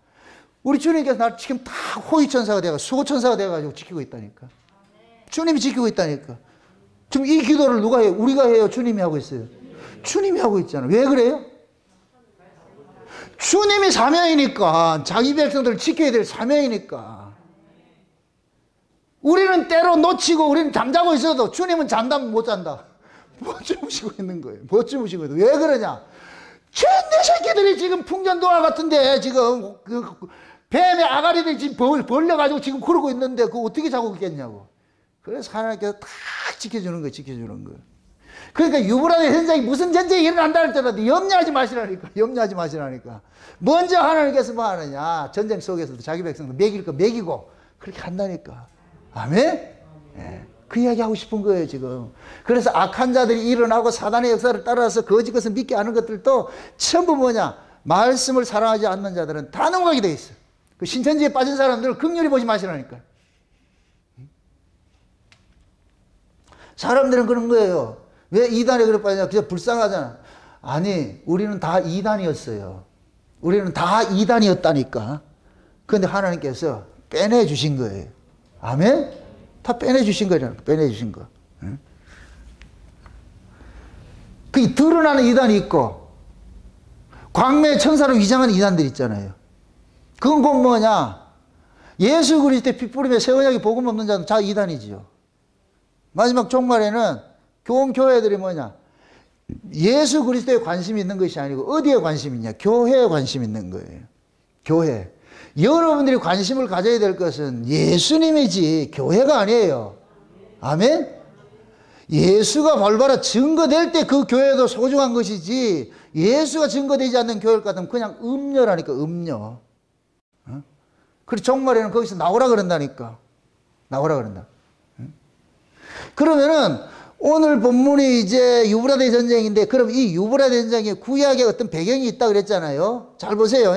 우리 주님께서 나를 지금 다 호위천사가 돼가 수호천사가 돼가지고 지키고 있다니까. 주님이 지키고 있다니까. 지금 이 기도를 누가 해요? 우리가 해요? 주님이 하고 있어요? 주님이 하고 있잖아. 왜 그래요? 주님이 사명이니까. 자기 백성들을 지켜야 될 사명이니까. 우리는 때로 놓치고 우리는 잠자고 있어도 주님은 잠자면 못 잔다. 못 주무시고 있는 거예요. 못 주무시고 있는 거예요. 왜 그러냐? 쟤네 새끼들이 지금 풍전도화 같은데 지금 뱀의 아가리를 지금 벌려가지고 지금 그러고 있는데 그거 어떻게 자고 있겠냐고. 그래서 하나님께서 딱 지켜주는 거예요. 그러니까 유브라데 전쟁이 무슨 전쟁이 일어난다 할때라도 염려하지 마시라니까. 먼저 하나님께서 뭐 하느냐. 전쟁 속에서도 자기 백성들 먹일 거 먹이고 그렇게 한다니까. 아멘? 네. 그 이야기 하고 싶은 거예요 지금. 그래서 악한 자들이 일어나고 사단의 역사를 따라서 거짓 것을 믿게 하는 것들도 전부 뭐냐. 말씀을 사랑하지 않는 자들은 다 넘어가게 돼 있어. 그 신천지에 빠진 사람들을 긍휼히 보지 마시라니까. 사람들은 그런 거예요. 왜 이단에 그래 빠지냐? 그냥 불쌍하잖아. 아니, 우리는 다 이단이었어요. 우리는 다 이단이었다니까. 그런데 하나님께서 빼내주신 거예요. 아멘? 다 빼내주신 거잖아. 빼내주신 거. 응? 그 드러나는 이단이 있고, 광명의 천사로 위장하는 이단들 있잖아요. 그건 곧 뭐냐? 예수 그리스도의 피 뿌리며 새 언약의 복음 없는 자는 자 이단이지요. 마지막 종말에는 교회들이 뭐냐? 예수 그리스도에 관심이 있는 것이 아니고 어디에 관심이 있냐? 교회에 관심이 있는 거예요. 교회. 여러분들이 관심을 가져야 될 것은 예수님이지 교회가 아니에요. 아멘? 예수가 발발하 증거될 때 그 교회도 소중한 것이지, 예수가 증거되지 않는 교회를 같으면 그냥 음녀라니까, 음녀. 어? 그리고 종말에는 거기서 나오라 그런다니까. 나오라 그런다. 그러면은 오늘 본문이 이제 유브라데 전쟁인데, 그럼 이 유브라데 전쟁에 구약의 어떤 배경이 있다 그랬잖아요. 잘 보세요.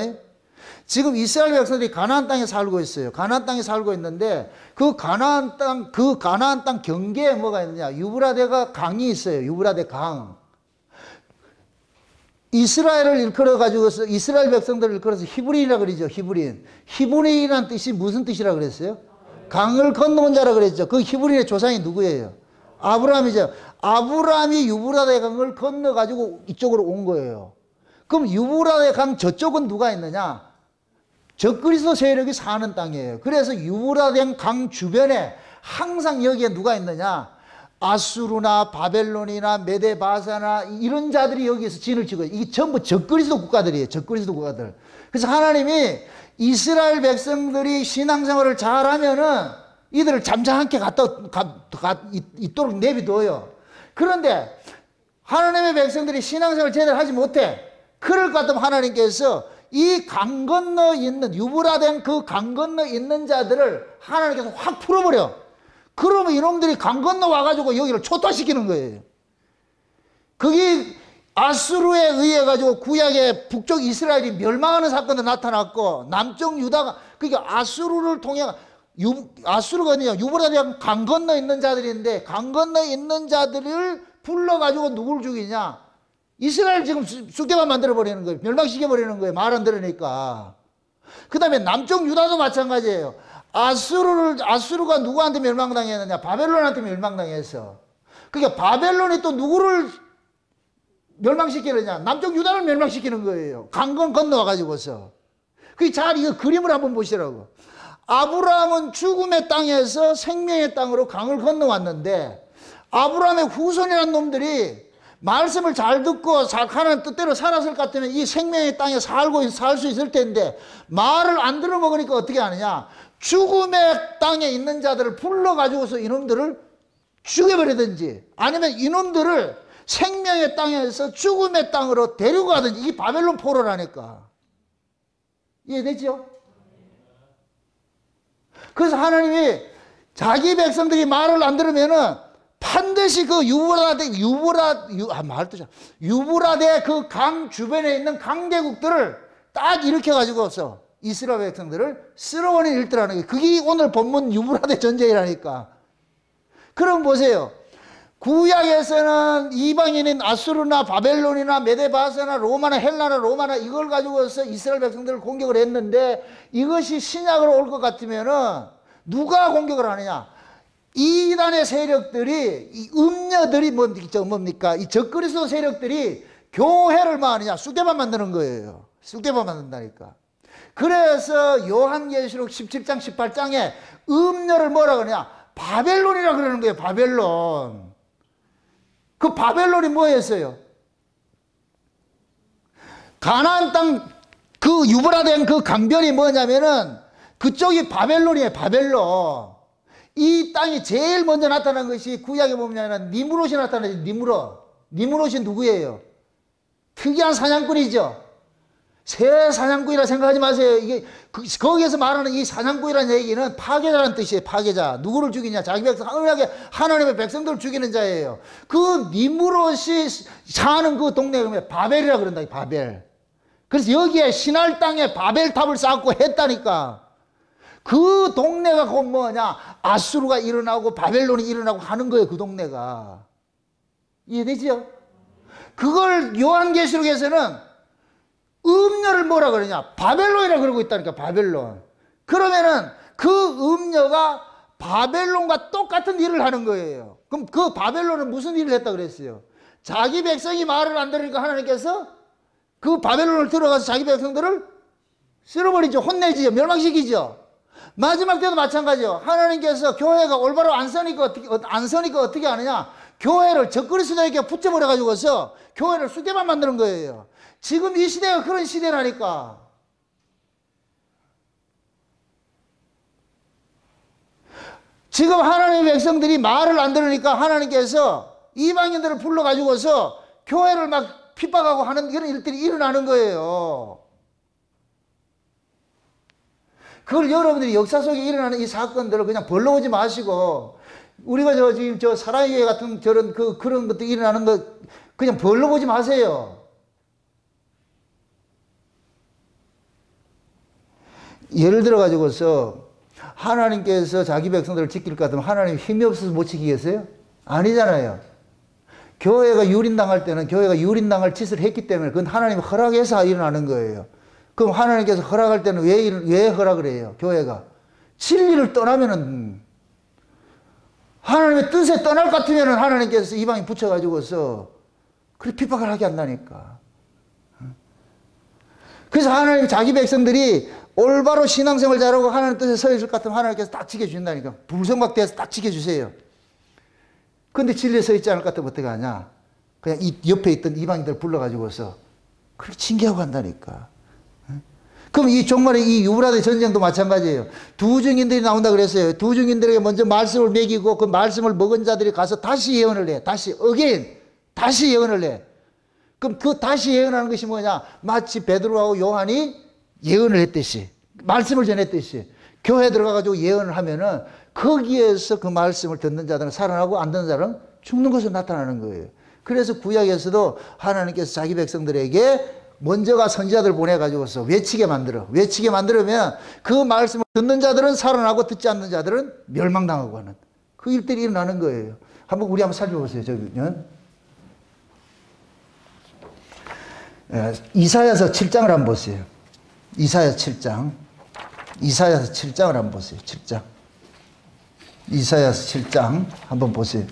지금 이스라엘 백성들이 가나안 땅에 살고 있어요. 가나안 땅에 살고 있는데 그 가나안 땅 경계에 뭐가 있느냐? 유브라데가 강이 있어요. 유브라데 강. 이스라엘을 일컬어 가지고서 이스라엘 백성들을 일컬어서 히브리인이라 그러죠. 히브리인. 히브리인이라는 뜻이 무슨 뜻이라 그랬어요? 강을 건너온 자라 그랬죠. 그 히브리인의 조상이 누구예요? 아브라함이죠. 아브라함이 유브라데 강을 건너 가지고 이쪽으로 온 거예요. 그럼 유브라데 강 저쪽은 누가 있느냐? 적그리스도 세력이 사는 땅이에요. 그래서 유브라데 강 주변에 항상 여기에 누가 있느냐? 아수르나 바벨론이나 메데바사나 이런 자들이 여기에서 진을 치고, 이게 전부 적그리스도 국가들이에요. 적그리스도 국가들. 그래서 하나님이 이스라엘 백성들이 신앙생활을 잘하면은 이들을 잠잠하게 있도록 내비둬요. 그런데 하나님의 백성들이 신앙생활을 제대로 하지 못해. 그럴 것 같으면 하나님께서 이 강 건너 있는, 유브라데 그 강 건너 있는 자들을 하나님께서 확 풀어버려. 그러면 이놈들이 강 건너 와가지고 여기를 초토화시키는 거예요. 그게 아수르에 의해 가지고 구약의 북쪽 이스라엘이 멸망하는 사건도 나타났고, 남쪽 유다가, 그러니까 아수르를 통해, 아수르가 어디냐? 유브라데 강 건너 있는 자들인데, 강 건너 있는 자들을 불러가지고 누구를 죽이냐? 이스라엘 지금 쑥대밭 만들어버리는 거예요. 멸망시켜버리는 거예요. 말 안 들으니까. 그 다음에 남쪽 유다도 마찬가지예요. 아수르가 누구한테 멸망당했느냐? 바벨론한테 멸망당했어. 그러니까 바벨론이 또 누구를 멸망시키느냐? 남쪽 유다를 멸망시키는 거예요. 강건 건너와가지고서. 이거 그림을 한번 보시라고. 아브라함은 죽음의 땅에서 생명의 땅으로 강을 건너왔는데, 아브라함의 후손이라는 놈들이 말씀을 잘 듣고 하나님 뜻대로 살았을 것 같으면 이 생명의 땅에 살 수 있을 텐데, 말을 안 들어먹으니까 어떻게 하느냐? 죽음의 땅에 있는 자들을 불러가지고서 이놈들을 죽여버리든지, 아니면 이놈들을 생명의 땅에서 죽음의 땅으로 데리고 가든지. 이게 바벨론 포로라니까. 이해되죠? 그래서 하나님이 자기 백성들이 말을 안 들으면은 반드시 그 유브라데 그 강 주변에 있는 강대국들을 딱 일으켜가지고서 이스라엘 백성들을 쓸어버리는 일들하는 게, 그게 오늘 본문 유브라데 전쟁이라니까. 그럼 보세요. 구약에서는 이방인인 아수르나 바벨론이나 메데바사나 로마나 헬라나 로마나 이걸 가지고서 이스라엘 백성들을 공격을 했는데, 이것이 신약으로 올 것 같으면은 누가 공격을 하느냐? 이단의 세력들이, 이 음녀들이 뭡니까? 이 적그리스도 세력들이 교회를 뭐 하느냐? 쑥대밭 만드는 거예요. 쑥대밭 만든다니까. 그래서 요한계시록 17장 18장에 음녀를 뭐라 그러냐? 바벨론이라 그러는 거예요. 바벨론. 그 바벨론이 뭐였어요? 가나안 땅 그 유브라데 그 강변이 뭐냐면은 그쪽이 바벨론이에요. 바벨론. 이 땅이 제일 먼저 나타난 것이 구약에 보면 니므롯이 나타나죠. 니므롯이 누구예요? 특이한 사냥꾼이죠. 새 사냥꾼이라 생각하지 마세요. 이게 거기에서 말하는 이 사냥꾼이라는 얘기는 파괴자라는 뜻이에요. 파괴자. 누구를 죽이냐? 자기 백성, 하나님의 백성들을 죽이는 자예요. 그 니므롯이 사는 그 동네가 바벨이라 그런다. 바벨. 그래서 여기에 신할 땅에 바벨탑을 쌓고 했다니까. 그 동네가 곧 뭐냐? 아수르가 일어나고 바벨론이 일어나고 하는 거예요. 그 동네가. 이해되죠? 그걸 요한계시록에서는 음녀를 뭐라 그러냐? 바벨론이라 그러고 있다니까. 바벨론. 그러면은 그 음녀가 바벨론과 똑같은 일을 하는 거예요. 그럼 그 바벨론은 무슨 일을 했다 그랬어요? 자기 백성이 말을 안 들으니까 하나님께서 그 바벨론을 들어가서 자기 백성들을 쓸어버리죠. 혼내지죠. 멸망시키죠. 마지막 때도 마찬가지요. 하나님께서 교회가 올바로 안 서니까 어떻게 하느냐? 교회를 적그리스도에게 붙여버려가지고서 교회를 수대만 만드는 거예요. 지금 이 시대가 그런 시대라니까. 지금 하나님의 백성들이 말을 안 들으니까 하나님께서 이방인들을 불러가지고서 교회를 막 핍박하고 하는 이런 일들이 일어나는 거예요. 그걸 여러분들이 역사 속에 일어나는 이 사건들을 그냥 벌러오지 마시고, 우리가 지금 사랑의 같은 그런 것들 일어나는 거 그냥 벌러보지 마세요. 예를 들어 가지고서 하나님께서 자기 백성들을 지킬 것 같으면 하나님 힘이 없어서 못 지키겠어요? 아니잖아요. 교회가 유린당할 때는 교회가 유린당할 짓을 했기 때문에 그건 하나님 허락해서 일어나는 거예요. 그럼 하나님께서 허락할 때는 왜 허락을 해요? 교회가 진리를 떠나면은, 하나님의 뜻에 떠날 것 같으면 하나님께서 이방인 붙여가지고서 그렇게 핍박을 하게 한다니까. 그래서 하나님 자기 백성들이 올바로 신앙생활 잘하고 하나님 뜻에 서 있을 것 같으면 하나님께서 딱 지켜준다니까. 불성박대에서 딱 지켜주세요. 근데 진리에 서 있지 않을 것 같으면 어떻게 하냐? 그냥 이 옆에 있던 이방인들 불러가지고서 그렇게 징계하고 한다니까. 그럼 이 종말의 이 유브라데 전쟁도 마찬가지예요. 두 증인들이 나온다 그랬어요. 두 증인들에게 먼저 말씀을 먹이고 그 말씀을 먹은 자들이 가서 다시 예언을 해. 다시 예언을 해. 그럼 그 다시 예언하는 것이 뭐냐? 마치 베드로하고 요한이 예언을 했듯이, 말씀을 전했듯이 교회 들어가가지고 예언을 하면은 거기에서 그 말씀을 듣는 자들은 살아나고 안 듣는 자들은 죽는 것으로 나타나는 거예요. 그래서 구약에서도 하나님께서 자기 백성들에게 먼저가 선지자들 보내가지고서 외치게 만들면 그 말씀을 듣는 자들은 살아나고 듣지 않는 자들은 멸망당하고 하는 그 일들이 일어나는 거예요. 우리 한번 살펴보세요. 이사야서 7장을 한번 보세요. 이사야서 7장을 한번 보세요. 7장. 이사야서 7장 한번 보세요.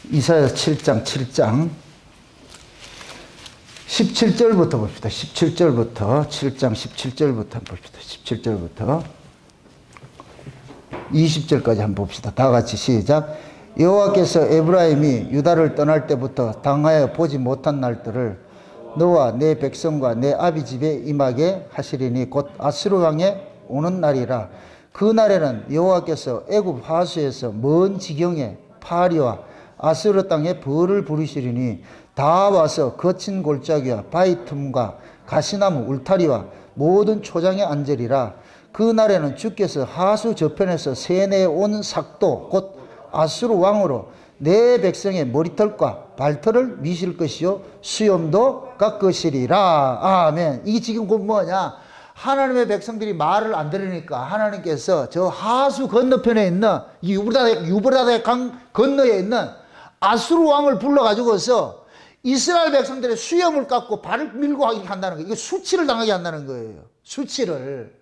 이사야서 7장 17절부터 봅시다. 17절부터 7장 17절부터 봅시다. 17절부터 20절까지 한번 봅시다. 다 같이 시작. 여호와께서 에브라임이 유다를 떠날 때부터 당하여 보지 못한 날들을 너와 내 백성과 내 아비 집에 임하게 하시리니 곧 아수르 왕에 오는 날이라. 그 날에는 여호와께서 애굽 하수에서 먼 지경에 파리와 아수르 땅에 벌을 부리시리니 다 와서 거친 골짜기와 바위 틈과 가시나무 울타리와 모든 초장에 앉으리라. 그 날에는 주께서 하수 저편에서 세뇌 온 삭도 곧 아수르 왕으로 내 백성의 머리털과 발털을 미실 것이요 수염도 깎으시리라. 아멘. 이게 지금 뭐냐? 하나님의 백성들이 말을 안 들으니까 하나님께서 저 하수 건너편에 있는 유브라데 강 건너에 있는 아수르 왕을 불러가지고서 이스라엘 백성들의 수염을 깎고 발을 밀고 하게 한다는 거예요. 이게 수치를 당하게 한다는 거예요. 수치를.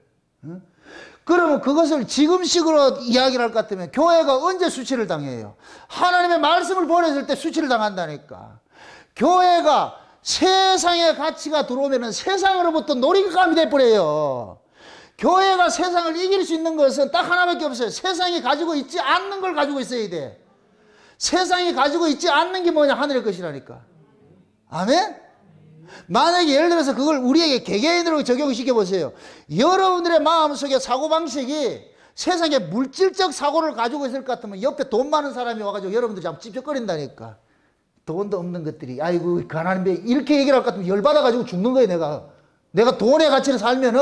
그러면 그것을 지금식으로 이야기를 할 것 같으면 교회가 언제 수치를 당해요? 하나님의 말씀을 보냈을 때 수치를 당한다니까. 교회가 세상의 가치가 들어오면 세상으로부터 놀이감이 돼버려요. 교회가 세상을 이길 수 있는 것은 딱 하나밖에 없어요. 세상이 가지고 있지 않는 걸 가지고 있어야 돼. 세상이 가지고 있지 않는 게 뭐냐? 하늘의 것이라니까. 아멘? 만약에 예를 들어서 그걸 우리에게 개개인으로 적용시켜 보세요. 여러분들의 마음속에 사고방식이 세상에 물질적 사고를 가지고 있을 것 같으면 옆에 돈 많은 사람이 와가지고 여러분들 자꾸 찝쩍거린다니까. 돈도 없는 것들이 아이고 가난한데 이렇게 얘기를 할 것 같으면 열받아가지고 죽는 거예요. 내가 돈의 가치를 살면은.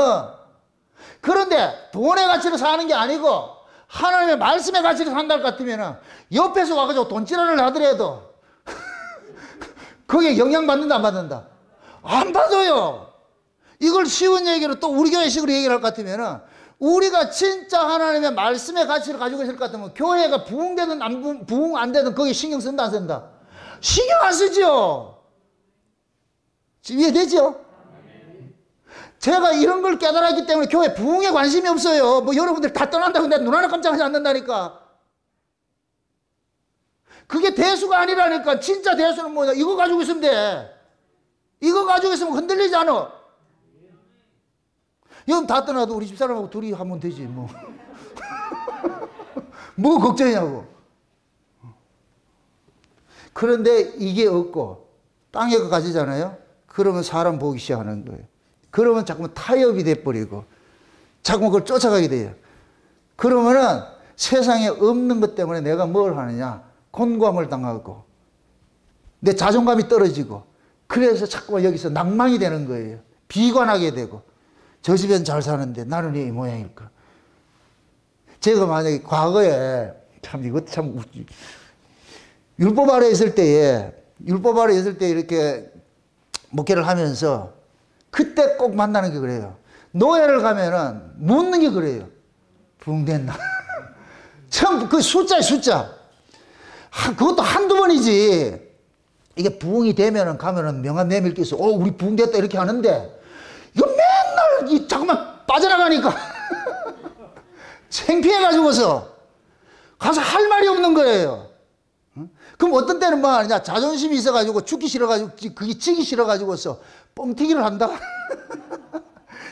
그런데 돈의 가치를 사는 게 아니고 하나님의 말씀의 가치를 산다 할 것 같으면은 옆에서 와가지고 돈지랄을 하더라도 거기에 영향받는다 안 받는다? 안 받아요. 이걸 쉬운 얘기로 또 우리 교회식으로 얘기를 할 것 같으면은 우리가 진짜 하나님의 말씀의 가치를 가지고 있을 것 같으면 교회가 부흥되든 부흥 안 되든 거기에 신경 쓴다 안 쓴다? 신경 안 쓰죠. 이해되죠? 제가 이런 걸 깨달았기 때문에 교회 부흥에 관심이 없어요. 뭐 여러분들 다 떠난다고 내가 눈 하나 깜짝하지 않는다니까. 그게 대수가 아니라니까. 진짜 대수는 뭐냐? 이거 가지고 있으면 돼. 이거 가지고 있으면 흔들리지 않아. 여러분 다 떠나도 우리 집사람하고 둘이 하면 되지 뭐. 뭐 걱정이냐고. 그런데 이게 없고 땅에 거 가지잖아요. 그러면 사람 보기 시작하는 거예요. 그러면 자꾸만 타협이 돼버리고 자꾸만 그걸 쫓아가게 돼요. 그러면은 세상에 없는 것 때문에 내가 뭘 하느냐? 곤고함을 당하고 내 자존감이 떨어지고 그래서 자꾸만 여기서 낭망이 되는 거예요. 비관하게 되고 저 집엔 잘 사는데 나는 왜 이 모양일까? 제가 만약에 과거에 참 이것도 참 웃기. 율법 아래 있을 때에 이렇게 목회를 하면서 그때 꼭 만나는 게 그래요. 노예를 가면은 묻는 게 그래요. 부흥됐나? 참 그 숫자에 숫자. 그것도 한두 번이지. 이게 부흥이 되면은 가면은 명함 내밀 게 있어. 우리 부흥됐다 이렇게 하는데 이거 맨날 자꾸만 빠져나가니까 창피해가지고서 가서 할 말이 없는 거예요. 그럼 어떤 때는 뭐 하느냐? 자존심이 있어가지고 죽기 싫어가지고 그게 지기 싫어가지고서 뻥튀기를 한다.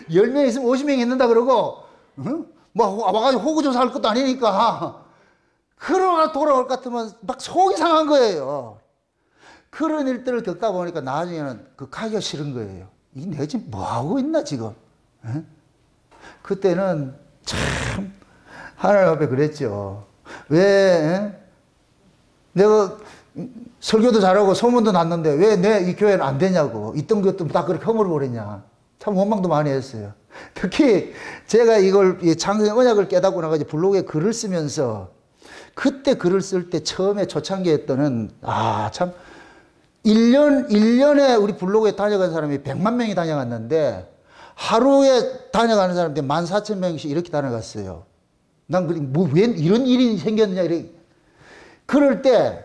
10명 있으면 50명 있는다 그러고 뭐 와가지고 호구조사 할 것도 아니니까 그러고 돌아올 것 같으면 막 속이 상한 거예요. 그런 일들을 겪다 보니까 나중에는 그 가기가 싫은 거예요. 이 내가 지금 뭐 하고 있나 지금? 에? 그때는 참 하나님 앞에 그랬죠. 왜? 에? 내가 설교도 잘하고 소문도 났는데 왜 내 이 교회는 안 되냐고. 있던 것도 다 그렇게 허물어버렸냐. 참 원망도 많이 했어요. 특히 제가 이걸 창세기 언약을 깨닫고 나가지고 블로그에 글을 쓰면서 그때 글을 쓸 때 처음에 초창기 했더는 참 1년에 우리 블로그에 다녀간 사람이 100만 명이 다녀갔는데 하루에 다녀가는 사람들이 14,000명씩 이렇게 다녀갔어요. 난 왜 이런 일이 생겼느냐 이렇게. 그럴 때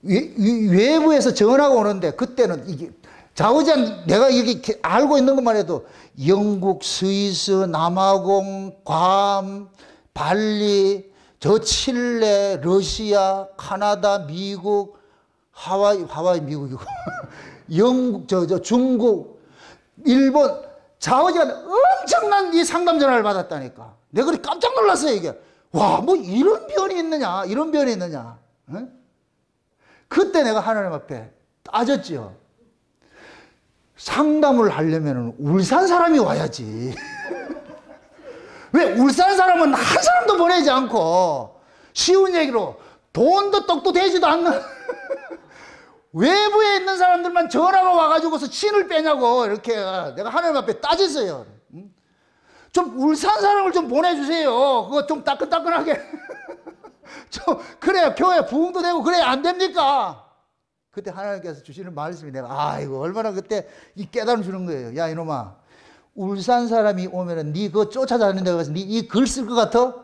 외부에서 전화가 오는데 그때는 이게 좌우지간 내가 이렇게 알고 있는 것만 해도 영국, 스위스, 남아공, 괌, 발리, 저 칠레, 러시아, 카나다, 미국, 하와이 미국이고 영국, 중국, 일본 좌우지간 엄청난 이 상담 전화를 받았다니까. 내가 그래 깜짝 놀랐어요 이게. 와, 뭐 이런 변이 있느냐, 이런 변이 있느냐. 에? 그때 내가 하나님 앞에 따졌죠. 상담을 하려면 울산 사람이 와야지. 왜 울산 사람은 한 사람도 보내지 않고 쉬운 얘기로 돈도 떡도 되지도 않는 외부에 있는 사람들만 전화가 와가지고서 신을 빼냐고 이렇게 내가 하나님 앞에 따졌어요. 좀 울산 사람을 좀 보내주세요. 그거 좀 따끈따끈하게. 그래야 교회 부흥도 되고 그래야 안 됩니까? 그때 하나님께서 주시는 말씀이 내가 이거 얼마나 그때 이 깨달음 주는 거예요. 야 이놈아, 울산 사람이 오면은 네 그거 쫓아다닌다고 해서 네 이 글 쓸 것 같아?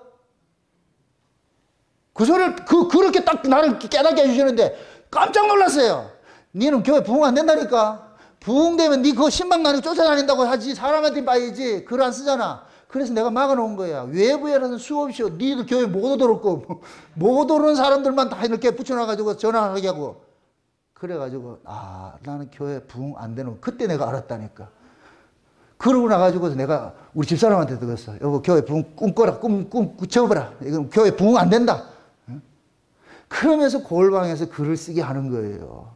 그 소리를 그렇게 딱 나를 깨닫게 해주시는데 깜짝 놀랐어요. 니는 교회 부흥 안 된다니까. 부흥되면 니 그거 신방 나니고 쫓아다닌다고 하지 사람한테 봐야지. 글 안 쓰잖아. 그래서 내가 막아놓은 거야. 외부에는 수없이 니들 교회 못 오도록 못 오는 사람들만 다 이렇게 붙여놔가지고 전화하게 하고. 그래가지고 나는 교회 부흥 안 되는 거 그때 내가 알았다니까. 그러고 나가지고 내가 우리 집사람한테 들었어. 여보 교회 부흥 꿈꿔라. 꿈 채워봐라. 이건 교회 부흥 안 된다. 그러면서 골방에서 글을 쓰게 하는 거예요.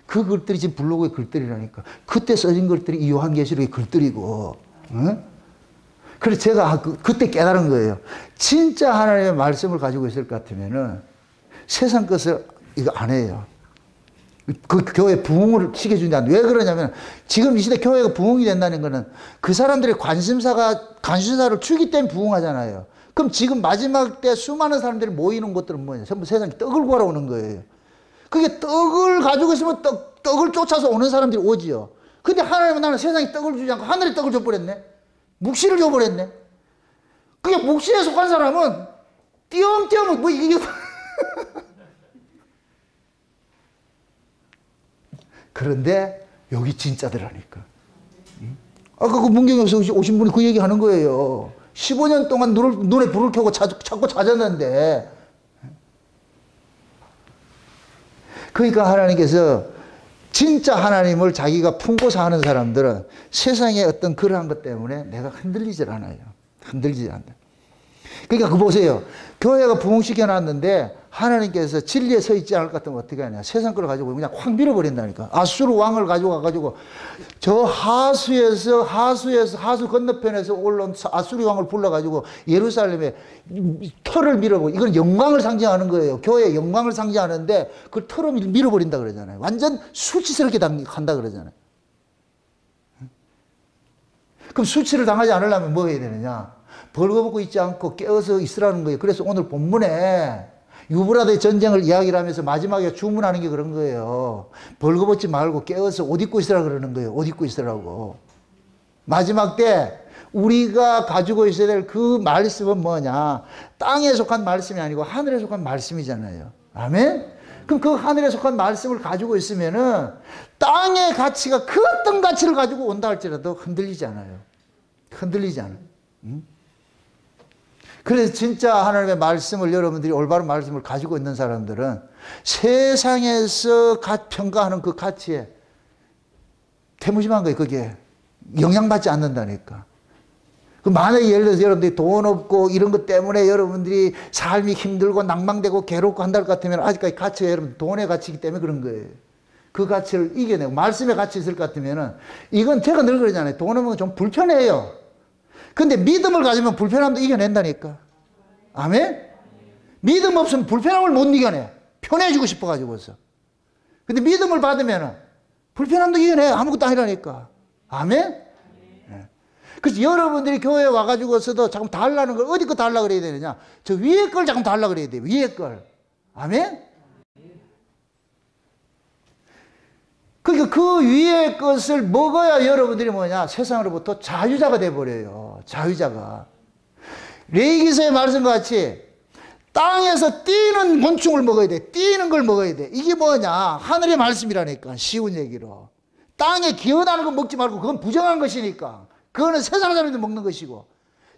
그 글들이 지금 블로그의 글들이라니까. 그때 써진 글들이 이 요한계시록의 글들이고. 그래서 제가 그때 깨달은 거예요. 진짜 하나님의 말씀을 가지고 있을 것 같으면은 세상 것을 이거 안 해요. 그 교회 부흥을 시켜준다. 왜 그러냐면 지금 이 시대 교회가 부흥이 된다는 거는 그 사람들의 관심사를 주기 때문에 부흥하잖아요. 그럼 지금 마지막 때 수많은 사람들이 모이는 것들은 뭐냐? 전부 세상에 떡을 구하러 오는 거예요. 그게 떡을 가지고 있으면 떡을 쫓아서 오는 사람들이 오지요. 근데 하나님은 나는 세상에 떡을 주지 않고 하늘에 떡을 줘버렸네. 묵시를 줘버렸네. 그게 묵시에 속한 사람은 띄엄띄엄 뭐 이게 그런데 여기 진짜더라니까. 아까 그 문경에서 오신 분이 그 얘기 하는 거예요. 15년 동안 눈에 불을 켜고 자꾸 찾았는데 그러니까 하나님께서 진짜 하나님을 자기가 품고 사는 사람들은 세상의 어떤 그러한 것 때문에 내가 흔들리질 않아요. 흔들리지 않아요. 그러니까 그 보세요. 교회가 부흥시켜 놨는데 하나님께서 진리에 서 있지 않을 것 같으면 어떻게 하냐. 세상 걸 가지고 그냥 확 밀어버린다니까. 아수르 왕을 가져가가지고 저 하수 건너편에서 올라온 아수르 왕을 불러가지고 예루살렘에 털을 밀어버리고, 이건 영광을 상징하는 거예요. 교회의 영광을 상징하는데 그 털을 밀어버린다 그러잖아요. 완전 수치스럽게 한다 그러잖아요. 그럼 수치를 당하지 않으려면 뭐 해야 되느냐. 벌거벗고 있지 않고 깨어서 있으라는 거예요. 그래서 오늘 본문에 유브라데 전쟁을 이야기를 하면서 마지막에 주문하는 게 그런 거예요. 벌거벗지 말고 깨어서 옷 입고 있으라 그러는 거예요. 옷 입고 있으라고. 마지막 때 우리가 가지고 있어야 될 그 말씀은 뭐냐. 땅에 속한 말씀이 아니고 하늘에 속한 말씀이잖아요. 아멘? 그럼 그 하늘에 속한 말씀을 가지고 있으면은 땅의 가치가 그 어떤 가치를 가지고 온다 할지라도 흔들리지 않아요. 흔들리지 않아요. 응? 그래서 진짜 하나님의 말씀을, 여러분들이 올바른 말씀을 가지고 있는 사람들은 세상에서 평가하는 그 가치에 태무심한 거예요. 그게 영향받지 않는다니까. 그 만약에 예를 들어서 여러분들이 돈 없고 이런 것 때문에 여러분들이 삶이 힘들고 낭망되고 괴롭고 한다 것 같으면 아직까지 가치가 여러분 돈의 가치이기 때문에 그런 거예요. 그 가치를 이겨내고 말씀의 가치 있을 것 같으면은, 이건 제가 늘 그러잖아요. 돈 없는 건 좀 불편해요. 근데 믿음을 가지면 불편함도 이겨낸다니까. 아멘? 믿음 없으면 불편함을 못 이겨내. 편해지고 싶어가지고서. 근데 믿음을 받으면 불편함도 이겨내. 아무것도 아니라니까. 아멘? 네. 그래서 여러분들이 교회에 와가지고서도 자꾸 달라는 걸 어디 거 달라 그래야 되느냐? 저 위에 걸 자꾸 달라 그래야 돼요. 위에 걸. 아멘? 그러니까 그 위에 것을 먹어야 여러분들이 뭐냐? 세상으로부터 자유자가 돼버려요. 자유자가. 레위기서의 말씀과 같이 땅에서 뛰는 곤충을 먹어야 돼. 뛰는 걸 먹어야 돼. 이게 뭐냐? 하늘의 말씀이라니까. 쉬운 얘기로. 땅에 기어나는 거 먹지 말고, 그건 부정한 것이니까. 그거는 세상 사람들이 먹는 것이고,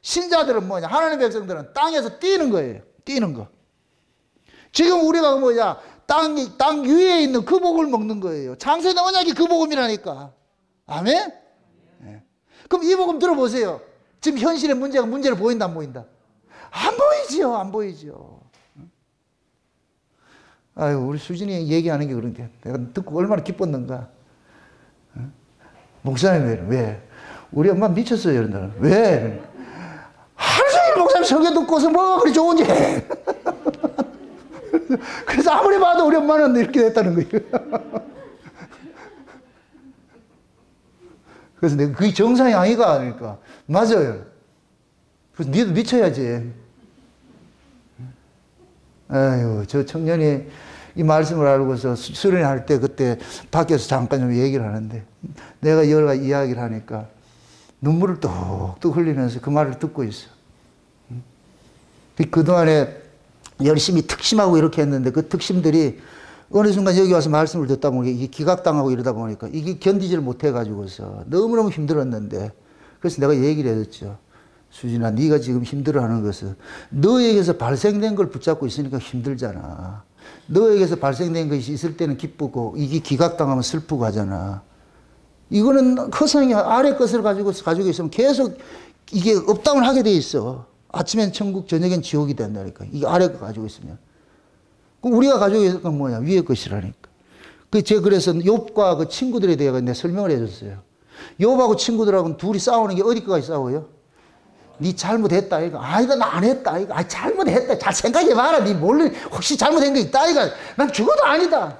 신자들은 뭐냐? 하나님의 백성들은 땅에서 뛰는 거예요. 뛰는 거. 지금 우리가 뭐냐? 땅 위에 있는 그 복을 먹는 거예요. 창세의 언약이 그 복음이라니까. 아멘? 네. 그럼 이 복음 들어보세요. 지금 현실의 문제를 보인다, 안 보인다? 안 보이지요, 안 보이지요. 아유, 우리 수진이 얘기하는 게 그런 게 내가 듣고 얼마나 기뻤는가. 목사님, 왜? 우리 엄마 미쳤어요, 이런다. 왜? 하루 종일 목사님 설교 듣고서 뭐 그리 좋은지. 그래서 아무리 봐도 우리 엄마는 이렇게 됐다는 거예요. 그래서 내가 그게 정상이 아니가 하니까 맞아요. 그래서 니도 미쳐야지. 아유, 저 청년이 이 말씀을 알고서 수련할 때 그때 밖에서 잠깐 좀 얘기를 하는데, 내가 여러 가지 이야기를 하니까 눈물을 뚝뚝 흘리면서 그 말을 듣고 있어. 그동안에 열심히 특심하고 이렇게 했는데 그 특심들이 어느 순간 여기 와서 말씀을 듣다 보니까 이게 기각당하고 이러다 보니까 이게 견디지를 못해가지고서 너무너무 힘들었는데, 그래서 내가 얘기를 해줬죠. 수진아, 네가 지금 힘들어하는 것은 너에게서 발생된 걸 붙잡고 있으니까 힘들잖아. 너에게서 발생된 것이 있을 때는 기쁘고 이게 기각당하면 슬프고 하잖아. 이거는 허상이 아래 것을 가지고 있으면 계속 이게 업다운을 하게 돼 있어. 아침엔 천국, 저녁엔 지옥이 된다니까. 이게 아래 거 가지고 있으면. 그럼 우리가 가지고 있는 건 뭐냐? 위에 것이라니까. 제가 그래서 욥과 그 친구들에 대해 내가 설명을 해줬어요. 욥하고 친구들하고는 둘이 싸우는 게 어디까지 싸워요? 네 잘못했다 이거. 아, 이거 나 안 했다 이거. 아, 잘못했다. 잘 생각해봐라. 네 몰래 혹시 잘못된 거 있다 이거. 난 죽어도 아니다.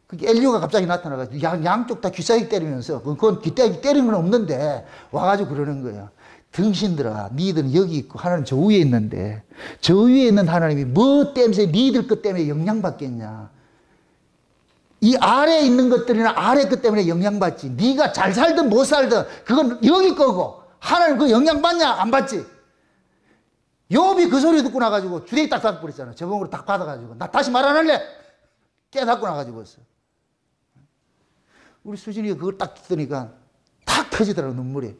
그게 엘리오가 갑자기 나타나가지고 양쪽 다 귀싸게 때리면서, 그건 귀싸게 때리는 건 없는데 와가지고 그러는 거야. 등신들아, 니들은 여기 있고 하나님 저 위에 있는데, 저 위에 있는 하나님이 뭐 때문에 니들 것 때문에 영향받겠냐. 이 아래에 있는 것들이나 아래 것 때문에 영향받지. 네가 잘 살든 못 살든 그건 여기 거고, 하나님 그 영향받냐 안 받지. 욥이 그 소리 듣고 나가지고 주댕이 딱 닫아버렸잖아. 저봉으로 딱 받아가지고 나 다시 말 안 할래 깨닫고 나가지고서. 우리 수진이가 그걸 딱 듣으니까 탁 터지더라고 눈물이.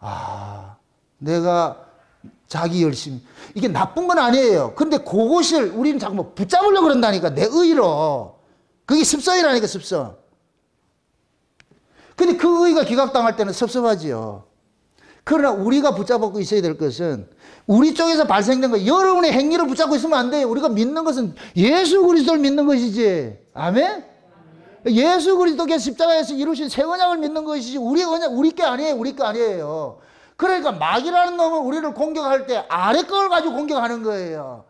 아, 내가 자기 열심, 이게 나쁜 건 아니에요. 근데 그것을 우리는 자꾸 뭐 붙잡으려고 그런다니까. 내 의로 그게 습성이라니까, 습성. 근데 그 의가 기각당할 때는 섭섭하지요. 그러나 우리가 붙잡고 있어야 될 것은 우리 쪽에서 발생된 거, 여러분의 행위를 붙잡고 있으면 안 돼요. 우리가 믿는 것은 예수 그리스도를 믿는 것이지. 아멘? 예수 그리스도께서 십자가에서 이루신 새 언약을 믿는 것이지 우리 언약, 우리 게 아니에요. 우리 게 아니에요. 그러니까 마귀라는 놈은 우리를 공격할 때 아래 걸 가지고 공격하는 거예요.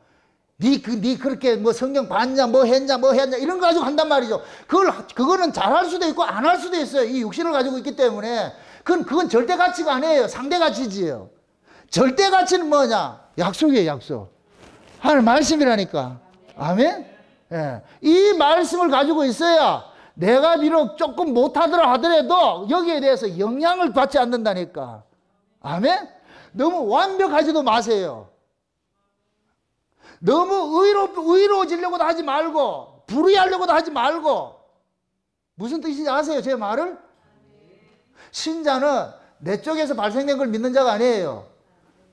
니 그렇게 뭐 성경 봤냐, 뭐 했냐, 이런 거 가지고 한단 말이죠. 그거는 잘할 수도 있고 안 할 수도 있어요. 이 육신을 가지고 있기 때문에. 그건 절대 가치가 아니에요. 상대 가치지요. 절대 가치는 뭐냐? 약속이에요, 약속. 하나님 말씀이라니까. 아멘? 예. 이 말씀을 가지고 있어야 내가 비록 조금 못하더라 하더라도 여기에 대해서 영향을 받지 않는다니까. 아멘? 너무 완벽하지도 마세요. 너무 의로워지려고도 하지 말고, 불의하려고도 하지 말고. 무슨 뜻인지 아세요? 제 말을? 신자는 내 쪽에서 발생된 걸 믿는 자가 아니에요.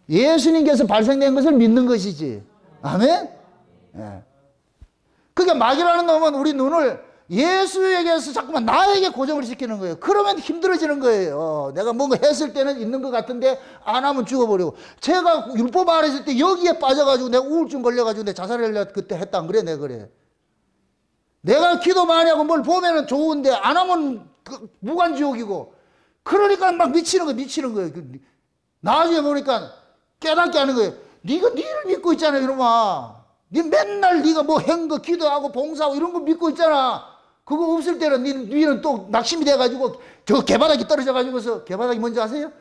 예수님께서 발생된 것을 믿는 것이지. 아멘? 예. 그러니까 마귀라는 놈은 우리 눈을 예수에게서 자꾸만 나에게 고정을 시키는 거예요. 그러면 힘들어지는 거예요. 내가 뭔가 했을 때는 있는 것 같은데 안 하면 죽어버리고. 제가 율법 아래 있을 때 여기에 빠져가지고 내가 우울증 걸려가지고 내가 자살하려고 그때 했다 안 그래? 내가 그래. 내가 기도 많이 하고 뭘 보면은 좋은데 안 하면 무간지옥이고. 그러니까 막 미치는 거예요. 나중에 보니까 깨닫게 하는 거예요. 네가 니를 믿고 있잖아, 이놈아. 네 맨날 네가 뭐 한 거 기도하고 봉사하고 이런 거 믿고 있잖아. 그거 없을 때는 니는 또 낙심이 돼가지고 저 개바닥이 떨어져가지고서, 개바닥이 뭔지 아세요?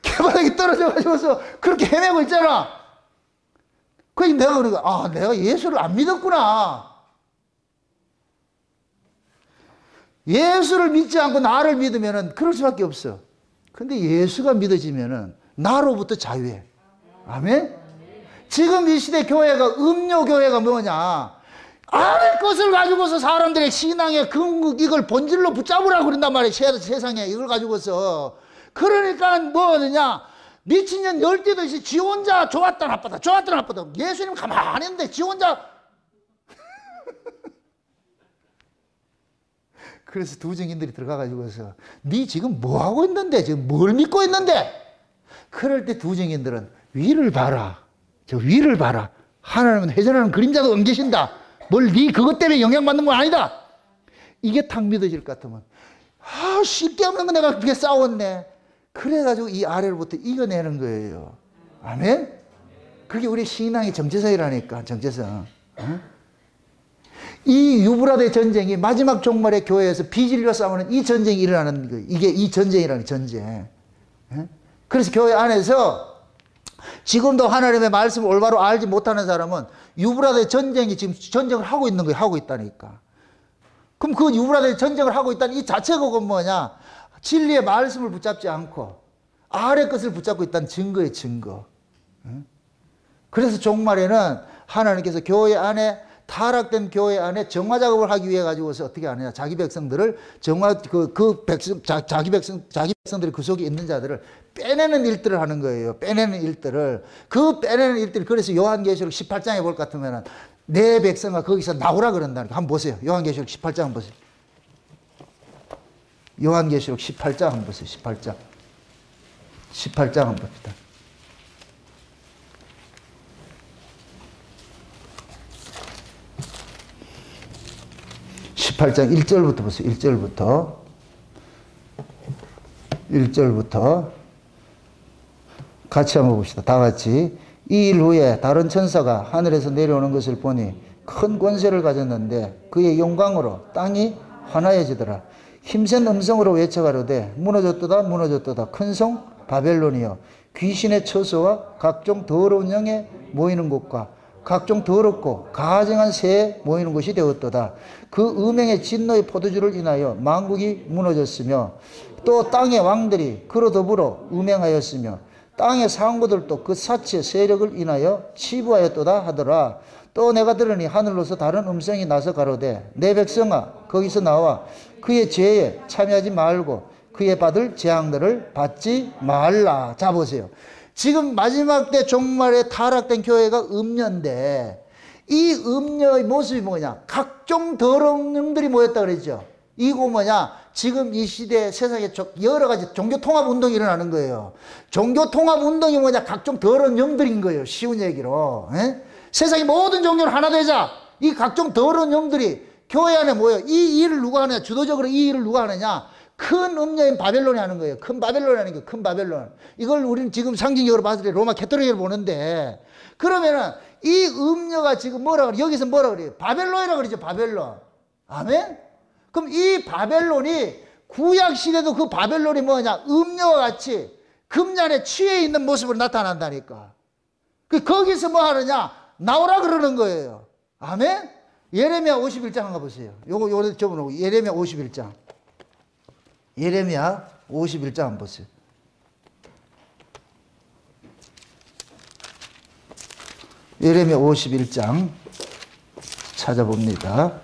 개바닥이 떨어져가지고서 그렇게 헤매고 있잖아. 그러니까 내가 그러니까 내가 예수를 안 믿었구나. 예수를 믿지 않고 나를 믿으면은 그럴 수밖에 없어. 근데 예수가 믿어지면은 나로부터 자유해. 아멘? 지금 이 시대 교회가 음료교회가 뭐냐? 아는 것을 가지고서 사람들의 신앙의 이걸 본질로 붙잡으라고 그런단 말이에요. 세상에 이걸 가지고서. 그러니까 뭐냐? 미친년 열대듯이 지 혼자 좋았다 나쁘다, 좋았다 나쁘다. 예수님 가만히 있는데 지 혼자. 그래서 두 증인들이 들어가가지고서 네 지금 뭐 하고 있는데, 지금 뭘 믿고 있는데? 그럴 때 두 증인들은 위를 봐라. 저 위를 봐라. 하나님은 회전하는 그림자도 안 계신다. 뭘 네 그것 때문에 영향받는 건 아니다. 이게 탁 믿어질 것 같으면 쉽게 없는 거 내가 그렇게 싸웠네. 그래가지고 이 아래로부터 이겨내는 거예요. 아멘? 그게 우리 신앙의 정체성이라니까. 정체성. 어? 이 유브라데 전쟁이 마지막 종말의 교회에서 비진리와 싸우는 이 전쟁이 일어나는 거예요. 이게 이 전쟁이라는 전쟁. 예? 그래서 교회 안에서 지금도 하나님의 말씀을 올바로 알지 못하는 사람은 유브라데 전쟁이 지금 전쟁을 하고 있는 거예요. 하고 있다니까. 그럼 그 유브라데 전쟁을 하고 있다는 이 자체가 뭐냐? 진리의 말씀을 붙잡지 않고 아래 것을 붙잡고 있다는 증거의 증거. 예? 그래서 종말에는 하나님께서 교회 안에 타락된 교회 안에 정화 작업을 하기 위해 가지고서 어떻게 하느냐? 자기 백성들을 자기 백성들이 그 속에 있는 자들을 빼내는 일들을 하는 거예요. 빼내는 일들을. 그 빼내는 일들이, 그래서 요한계시록 18장에 볼 것 같으면은 내 백성아 거기서 나오라 그런다니까. 한번 보세요. 요한계시록 18장 한번 보세요. 요한계시록 18장 한번 보세요. 18장 한번 봅시다. 18장 1절부터 보세요. 1절부터 같이 한번 봅시다. 다 같이. 이 일 후에 다른 천사가 하늘에서 내려오는 것을 보니 큰 권세를 가졌는데 그의 영광으로 땅이 환하여지더라. 힘센 음성으로 외쳐가로되 무너졌도다 무너졌도다 큰 성 바벨론이여, 귀신의 처소와 각종 더러운 영에 모이는 곳과 각종 더럽고 가증한 새에 모이는 곳이 되었도다. 그 음행의 진노의 포도주를 인하여 만국이 무너졌으며 또 땅의 왕들이 그로 더불어 음행하였으며 땅의 상고들도 그 사치의 세력을 인하여 치부하였도다 하더라. 또 내가 들으니 하늘로서 다른 음성이 나서 가로되 내 백성아 거기서 나와 그의 죄에 참여하지 말고 그의 받을 재앙들을 받지 말라. 자 보세요. 지금 마지막 때 종말에 타락된 교회가 음녀인데 이 음녀의 모습이 뭐냐? 각종 더러운 영들이 모였다 그랬죠. 이거 뭐냐? 지금 이 시대에 세상에 여러 가지 종교 통합 운동이 일어나는 거예요. 종교 통합 운동이 뭐냐? 각종 더러운 영들인 거예요. 쉬운 얘기로. 에? 세상의 모든 종교를 하나 되자. 이 각종 더러운 영들이 교회 안에 모여. 이 일을 누가 하느냐? 주도적으로 이 일을 누가 하느냐? 큰 음녀인 바벨론이 하는 거예요. 큰 바벨론이 하는 거예요. 큰 바벨론. 이걸 우리는 지금 상징적으로 봤을 때 로마 캐토릭을 보는데, 그러면은 이 음녀가 지금 뭐라 그래? 여기서 뭐라 그래요? 바벨론이라고 그러죠. 바벨론. 아멘? 그럼 이 바벨론이 구약시대도 그 바벨론이 뭐냐? 음녀와 같이 금잔에 취해 있는 모습으로 나타난다니까. 거기서 뭐 하느냐? 나오라 그러는 거예요. 아멘? 예레미야 51장 한번 보세요. 요거 적어놓고 예레미야 51장. 예레미야 51장 한번 보세요. 예레미야 51장 찾아봅니다.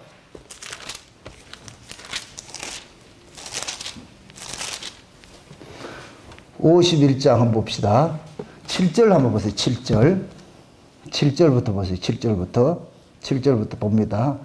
51장 한번 봅시다. 7절 한번 보세요. 7절. 7절부터 보세요. 7절부터 봅니다.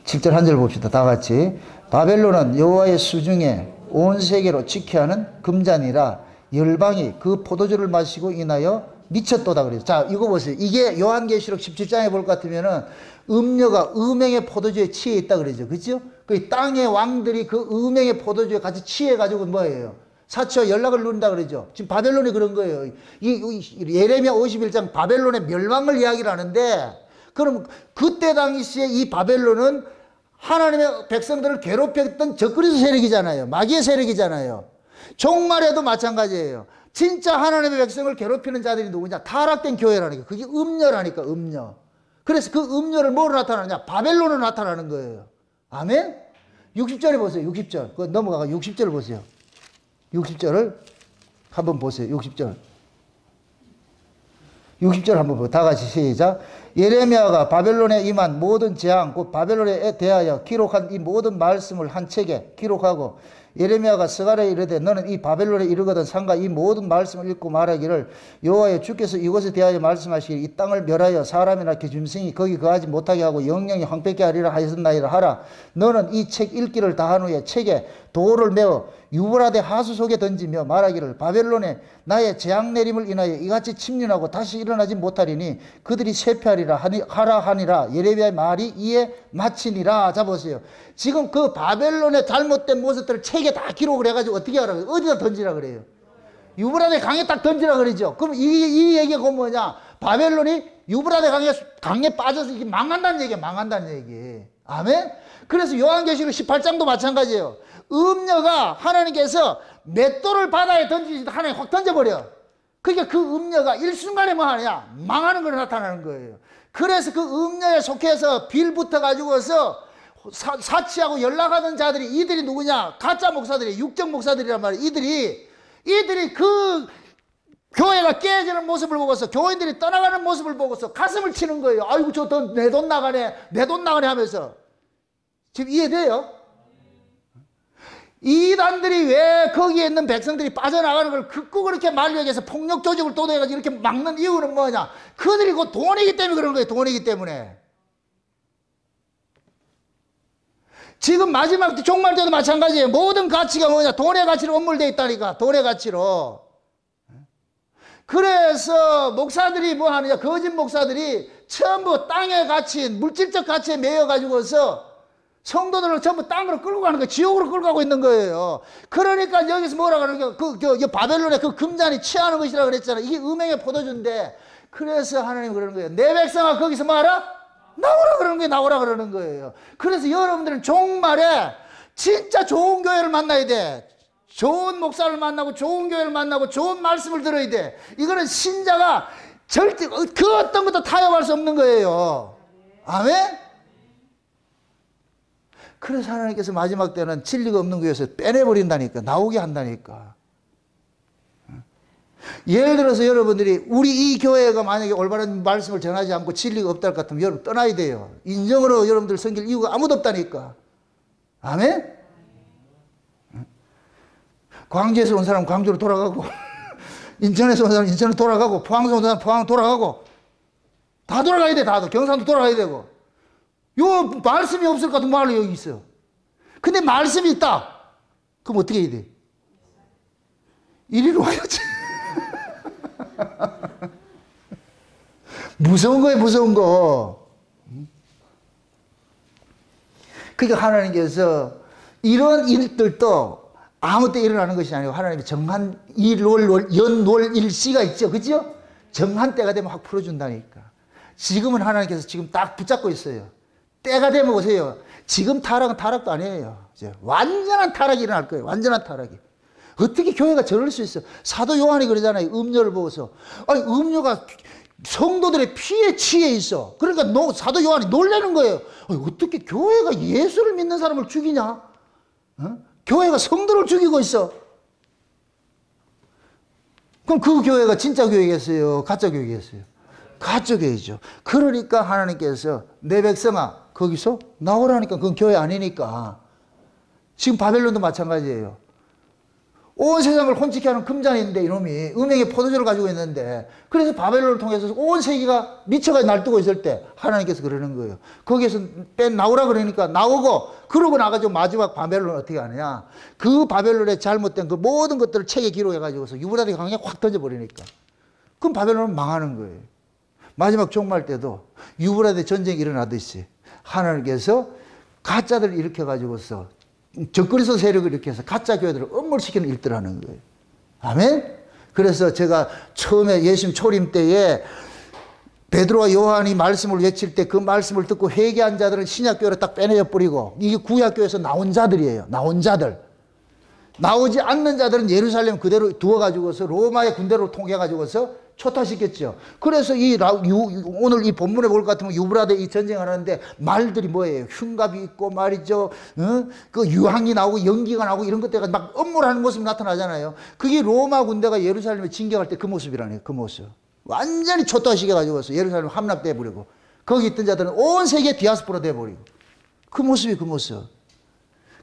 7절 한 절 봅시다. 다 같이. 바벨론은 여호와의 수중에 온 세계로 지켜야 하는 금잔이라 열방이 그 포도주를 마시고 인하여 미쳤도다 그래요. 자, 이거 보세요. 이게 요한계시록 17장에 볼 것 같으면은 음녀가 음행의 포도주에 취해 있다 그러죠. 그죠? 그 땅의 왕들이 그 음행의 포도주에 같이 취해가지고 뭐예요? 사치와 연락을 누린다 그러죠. 지금 바벨론이 그런 거예요. 이 예레미야 51장 바벨론의 멸망을 이야기를 하는데, 그럼 그때 당시에 이 바벨론은 하나님의 백성들을 괴롭혔던 적그리스 세력이잖아요. 마귀의 세력이잖아요. 종말에도 마찬가지예요. 진짜 하나님의 백성을 괴롭히는 자들이 누구냐? 타락된 교회라니까. 그게 음녀라니까, 음녀. 그래서 그 음녀를 뭐로 나타나느냐? 바벨론으로 나타나는 거예요. 아멘? 60절에 보세요. 60절. 그거 넘어가가 60절을 보세요. 60절을 한번 보세요. 60절. 60절 한번 보세요. 다 같이 시작. 예레미야가 바벨론에 임한 모든 재앙, 곧 바벨론에 대하여 기록한 이 모든 말씀을 한 책에 기록하고, 예레미야가 스가랴에 이르되 너는 이 바벨론에 이르거든 상가 이 모든 말씀을 읽고 말하기를 여호와여 주께서 이곳에 대하여 말씀하시기를 이 땅을 멸하여 사람이나 짐승이 거기 거하지 못하게 하고 영영이 황폐케 하리라 하였나이다 하라. 너는 이 책 읽기를 다한 후에 책에 돌을 메어 유브라데 하수 속에 던지며 말하기를 바벨론에 나의 재앙 내림을 인하여 이같이 침륜하고 다시 일어나지 못하리니 그들이 쇠폐하리라 하라 하니라. 예레미야의 말이 이에 마치니라. 자 보세요. 지금 그 바벨론의 잘못된 모습들을 책에 다 기록을 해가지고 어떻게 하라고 어디다 던지라 그래요? 유브라데 강에 딱 던지라 그러죠. 그럼 이 얘기가 뭐냐? 바벨론이 유브라데 강에 빠져서 이게 망한다는 얘기야. 망한다는 얘기. 아멘? 그래서 요한계시록 18장도 마찬가지예요. 음녀가 하나님께서 맷돌을 바다에 던지시다 하나님 확 던져버려. 그러니까 그 음녀가 일순간에 뭐 하냐? 망하는 걸 나타나는 거예요. 그래서 그 음녀에 속해서 빌붙어 가지고서 사치하고 연락하던 자들이, 이들이 누구냐? 가짜 목사들이, 육정 목사들이란 말이에요. 이들이 그 교회가 깨지는 모습을 보고서, 교인들이 떠나가는 모습을 보고서 가슴을 치는 거예요. 아이고 저 내 돈 나가네, 내 돈 나가네 하면서. 지금 이해돼요? 이단들이 왜 거기에 있는 백성들이 빠져나가는 걸 극구 그렇게 말려기 위해서 폭력 조직을 도도해가지고 이렇게 막는 이유는 뭐냐? 그들이 곧 돈이기 때문에 그런 거예요. 돈이기 때문에. 지금 마지막 종말 때도 마찬가지예요. 모든 가치가 뭐냐? 돈의 가치로 엄물되어 있다니까. 돈의 가치로. 그래서 목사들이 뭐 하느냐? 거짓 목사들이 전부 땅의 가치, 물질적 가치에 매여가지고서 성도들을 전부 땅으로 끌고 가는 거예요. 지옥으로 끌고 가고 있는 거예요. 그러니까 여기서 뭐라 그러는 거야? 바벨론의 그 금잔이 취하는 것이라 그랬잖아요. 이게 음행의 포도주인데, 그래서 하나님 그러는 거예요. 내 백성아 거기서 뭐 하라? 나오라 그러는 거예요. 나오라 그러는 거예요. 그래서 여러분들은 종말에 진짜 좋은 교회를 만나야 돼. 좋은 목사를 만나고 좋은 교회를 만나고 좋은 말씀을 들어야 돼. 이거는 신자가 절대 그 어떤 것도 타협할 수 없는 거예요. 아멘? 그래서 하나님께서 마지막 때는 진리가 없는 교회에서 빼내버린다니까. 나오게 한다니까. 예를 들어서 여러분들이 우리 이 교회가 만약에 올바른 말씀을 전하지 않고 진리가 없다 할 것 같으면 여러분 떠나야 돼요. 인정으로 여러분들 섬길 이유가 아무도 없다니까. 아멘? 광주에서 온 사람 광주로 돌아가고 인천에서 온 사람 인천으로 돌아가고 포항에서 온 사람 포항으로 돌아가고 다 돌아가야 돼, 다. 경상도 돌아가야 되고. 요 말씀이 없을 것 같은 말로 여기 있어. 근데 말씀이 있다. 그럼 어떻게 해야 돼? 이리로 와야지. 무서운 거예요, 무서운 거. 그러니까 하나님께서 이런 일들도 아무 때 일어나는 것이 아니고 하나님이 정한 연월일시가 있죠. 그죠? 정한 때가 되면 확 풀어준다니까. 지금은 하나님께서 지금 딱 붙잡고 있어요. 때가 되면 오세요. 지금 타락은 타락도 아니에요. 이제 완전한 타락이 일어날 거예요. 완전한 타락이. 어떻게 교회가 저럴 수 있어? 사도 요한이 그러잖아요. 음료를 보고서. 아니, 음료가 성도들의 피에 취해 있어. 그러니까 사도 요한이 놀라는 거예요. 아니, 어떻게 교회가 예수를 믿는 사람을 죽이냐? 어? 교회가 성도를 죽이고 있어. 그럼 그 교회가 진짜 교회겠어요? 가짜 교회겠어요? 가짜 교회죠. 그러니까 하나님께서 내 백성아 거기서 나오라니까. 그건 교회 아니니까. 지금 바벨론도 마찬가지예요. 온 세상을 혼치게 하는 금잔인데 이놈이 음행의 포도주를 가지고 있는데, 그래서 바벨론을 통해서 온 세계가 미쳐가 날뛰고 있을 때 하나님께서 그러는 거예요. 거기에서 나오라 그러니까 나오고, 그러고 나가지고 마지막 바벨론을 어떻게 하느냐, 그 바벨론의 잘못된 그 모든 것들을 책에 기록해 가지고서 유브라데 강에 확 던져버리니까 그럼 바벨론은 망하는 거예요. 마지막 종말 때도 유브라데 전쟁이 일어나듯이 하나님께서 가짜들을 일으켜 가지고서 적그리스도 세력을 일으켜서 가짜 교회들을 엄몰시키는 일들을 하는 거예요. 아멘? 그래서 제가 처음에 예수님 초림 때에 베드로와 요한이 말씀을 외칠 때 그 말씀을 듣고 회개한 자들은 신약교회로 딱 빼내어 버리고, 이게 구약교회에서 나온 자들이에요. 나온 자들. 나오지 않는 자들은 예루살렘 그대로 두어가지고서 로마의 군대로 통해가지고서 초타시켰죠. 그래서 오늘 이 본문에 볼 것 같으면 유브라데 이 전쟁을 하는데 말들이 뭐예요? 흉갑이 있고 말이죠. 그 유황이 나오고 연기가 나오고 이런 것들이 막 음모라는 모습이 나타나잖아요. 그게 로마 군대가 예루살렘에 진격할 때 그 모습이라네요. 그 모습. 완전히 초타시켜가지고서 예루살렘 함락돼버리고, 거기 있던 자들은 온 세계 디아스포라 돼버리고, 그 모습이 그 모습.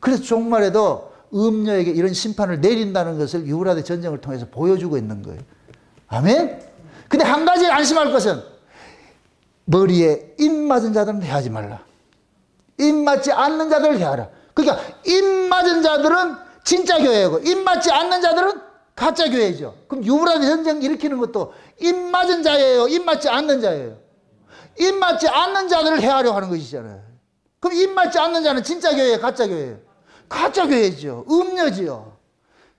그래서 종말에도 음녀에게 이런 심판을 내린다는 것을 유브라데 전쟁을 통해서 보여주고 있는 거예요. 아멘? 근데 한 가지 안심할 것은 머리에 입 맞은 자들은 대하지 말라. 입 맞지 않는 자들을 대하라. 그러니까 입 맞은 자들은 진짜 교회고 입 맞지 않는 자들은 가짜 교회죠. 그럼 유브라데 전쟁 일으키는 것도 입 맞은 자예요? 입 맞지 않는 자예요? 입 맞지 않는 자들을 해하려고 하는 것이잖아요. 그럼 입 맞지 않는 자는 진짜 교회예요? 가짜 교회예요? 가짜 교회죠. 음녀지요.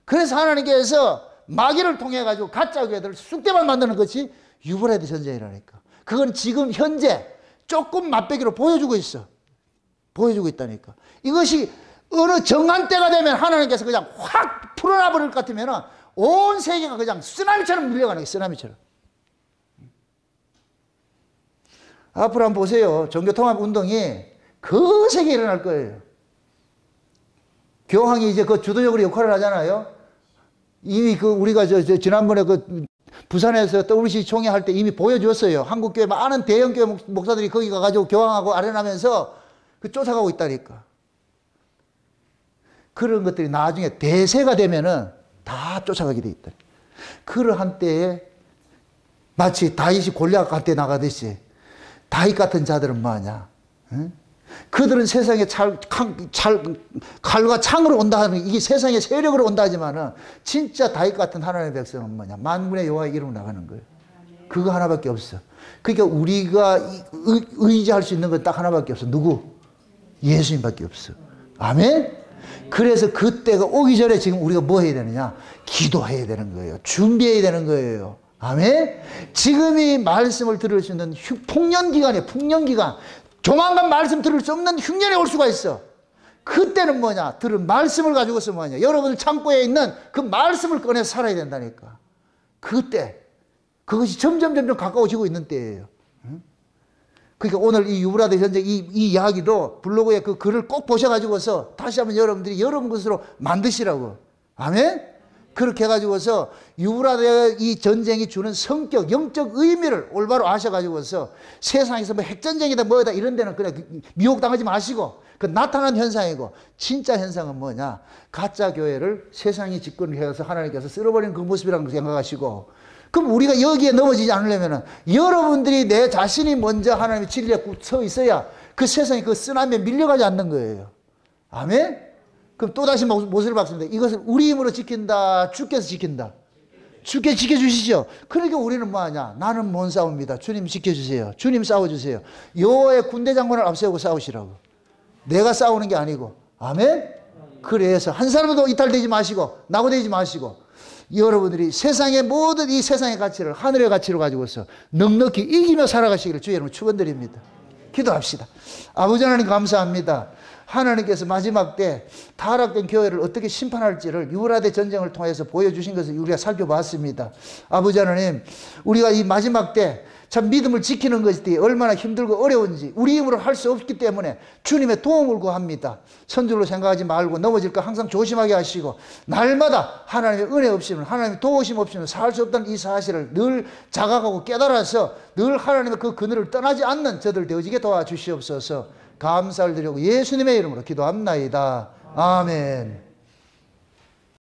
그래서 하나님께서 마귀를 통해 가지고 가짜 교회들을 쑥대만 만드는 것이 유브라데 전쟁이라니까. 그건 지금 현재 조금 맛배기로 보여주고 있어. 보여주고 있다니까. 이것이 어느 정한 때가 되면 하나님께서 그냥 확 풀어놔 버릴 것 같으면 온 세계가 그냥 쓰나미처럼 밀려가는 거예요. 쓰나미처럼. 앞으로 한번 보세요. 종교통합 운동이 거세게 일어날 거예요. 교황이 이제 그 주도적으로 역할을 하잖아요. 이미 우리가 지난번에 부산에서 WC 총회 할 때 이미 보여줬어요. 한국교회 많은 대형교회 목사들이 거기 가가지고 교황하고 아련하면서 쫓아가고 있다니까. 그런 것들이 나중에 대세가 되면은 다 쫓아가게 돼 있다. 그러한 때에 마치 다윗이 골리앗한테 나가듯이 다윗 같은 자들은 뭐하냐? 응? 그들은 세상에 칼과 창으로 온다 하는, 이게 세상의 세력으로 온다 하지만은 진짜 다윗 같은 하나님의 백성은 뭐냐? 만군의 여호와의 이름으로 나가는 거예요. 그거 하나밖에 없어. 그러니까 우리가 의지할 수 있는 건 딱 하나밖에 없어. 누구? 예수님밖에 없어. 아멘? 그래서 그때가 오기 전에 지금 우리가 뭐 해야 되느냐? 기도해야 되는 거예요. 준비해야 되는 거예요. 아멘? 지금이 말씀을 들을 수 있는 풍년기간이에요. 풍년기간. 조만간 말씀 들을 수 없는 흉년이 올 수가 있어. 그때는 뭐냐? 들은 말씀을 가지고서 뭐냐? 여러분들 창고에 있는 그 말씀을 꺼내서 살아야 된다니까. 그때. 그것이 점점 가까워지고 있는 때예요. 그러니까 오늘 이 유브라데 전쟁 이 이야기도 블로그에 그 글을 꼭 보셔가지고서 다시 한번 여러분들이 여러분 것으로 만드시라고. 아멘? 그렇게 해가지고서 유브라데 이 전쟁이 주는 성격, 영적 의미를 올바로 아셔가지고서 세상에서 뭐 핵전쟁이다 뭐다 이런 데는 그냥 미혹당하지 마시고, 그 나타난 현상이고, 진짜 현상은 뭐냐? 가짜 교회를 세상이 집권을 해서 하나님께서 쓸어버리는 그 모습이라고 생각하시고, 그럼 우리가 여기에 넘어지지 않으려면 여러분들이 내 자신이 먼저 하나님의 진리에 서 있어야 그 세상이 그 쓰나미에 밀려가지 않는 거예요. 아멘? 그럼 또다시 못을 박습니다. 이것을 우리 힘으로 지킨다. 주께서 지킨다. 주께 지켜주시죠. 그러니까 우리는 뭐하냐? 나는 못 싸웁니다. 주님 지켜주세요. 주님 싸워주세요. 여호와의 군대 장관을 앞세우고 싸우시라고. 내가 싸우는 게 아니고. 아멘? 그래서 한 사람도 이탈되지 마시고 낙오되지 마시고 여러분들이 세상의 모든 이 세상의 가치를 하늘의 가치로 가지고서 넉넉히 이기며 살아가시기를 주의 이름으로 축원드립니다. 기도합시다. 아버지 하나님 감사합니다. 하나님께서 마지막 때 타락된 교회를 어떻게 심판할지를 유라대 전쟁을 통해서 보여주신 것을 우리가 살펴봤습니다. 아버지 하나님, 우리가 이 마지막 때 참 믿음을 지키는 것이 얼마나 힘들고 어려운지 우리 힘으로 할 수 없기 때문에 주님의 도움을 구합니다. 선줄로 생각하지 말고 넘어질 거 항상 조심하게 하시고 날마다 하나님의 은혜 없이는 하나님의 도우심 없이는 살 수 없다는 이 사실을 늘 자각하고 깨달아서 늘 하나님의 그 그늘을 떠나지 않는 저들 되어지게 도와주시옵소서. 감사를 드리고 예수님의 이름으로 기도합나이다. 아멘.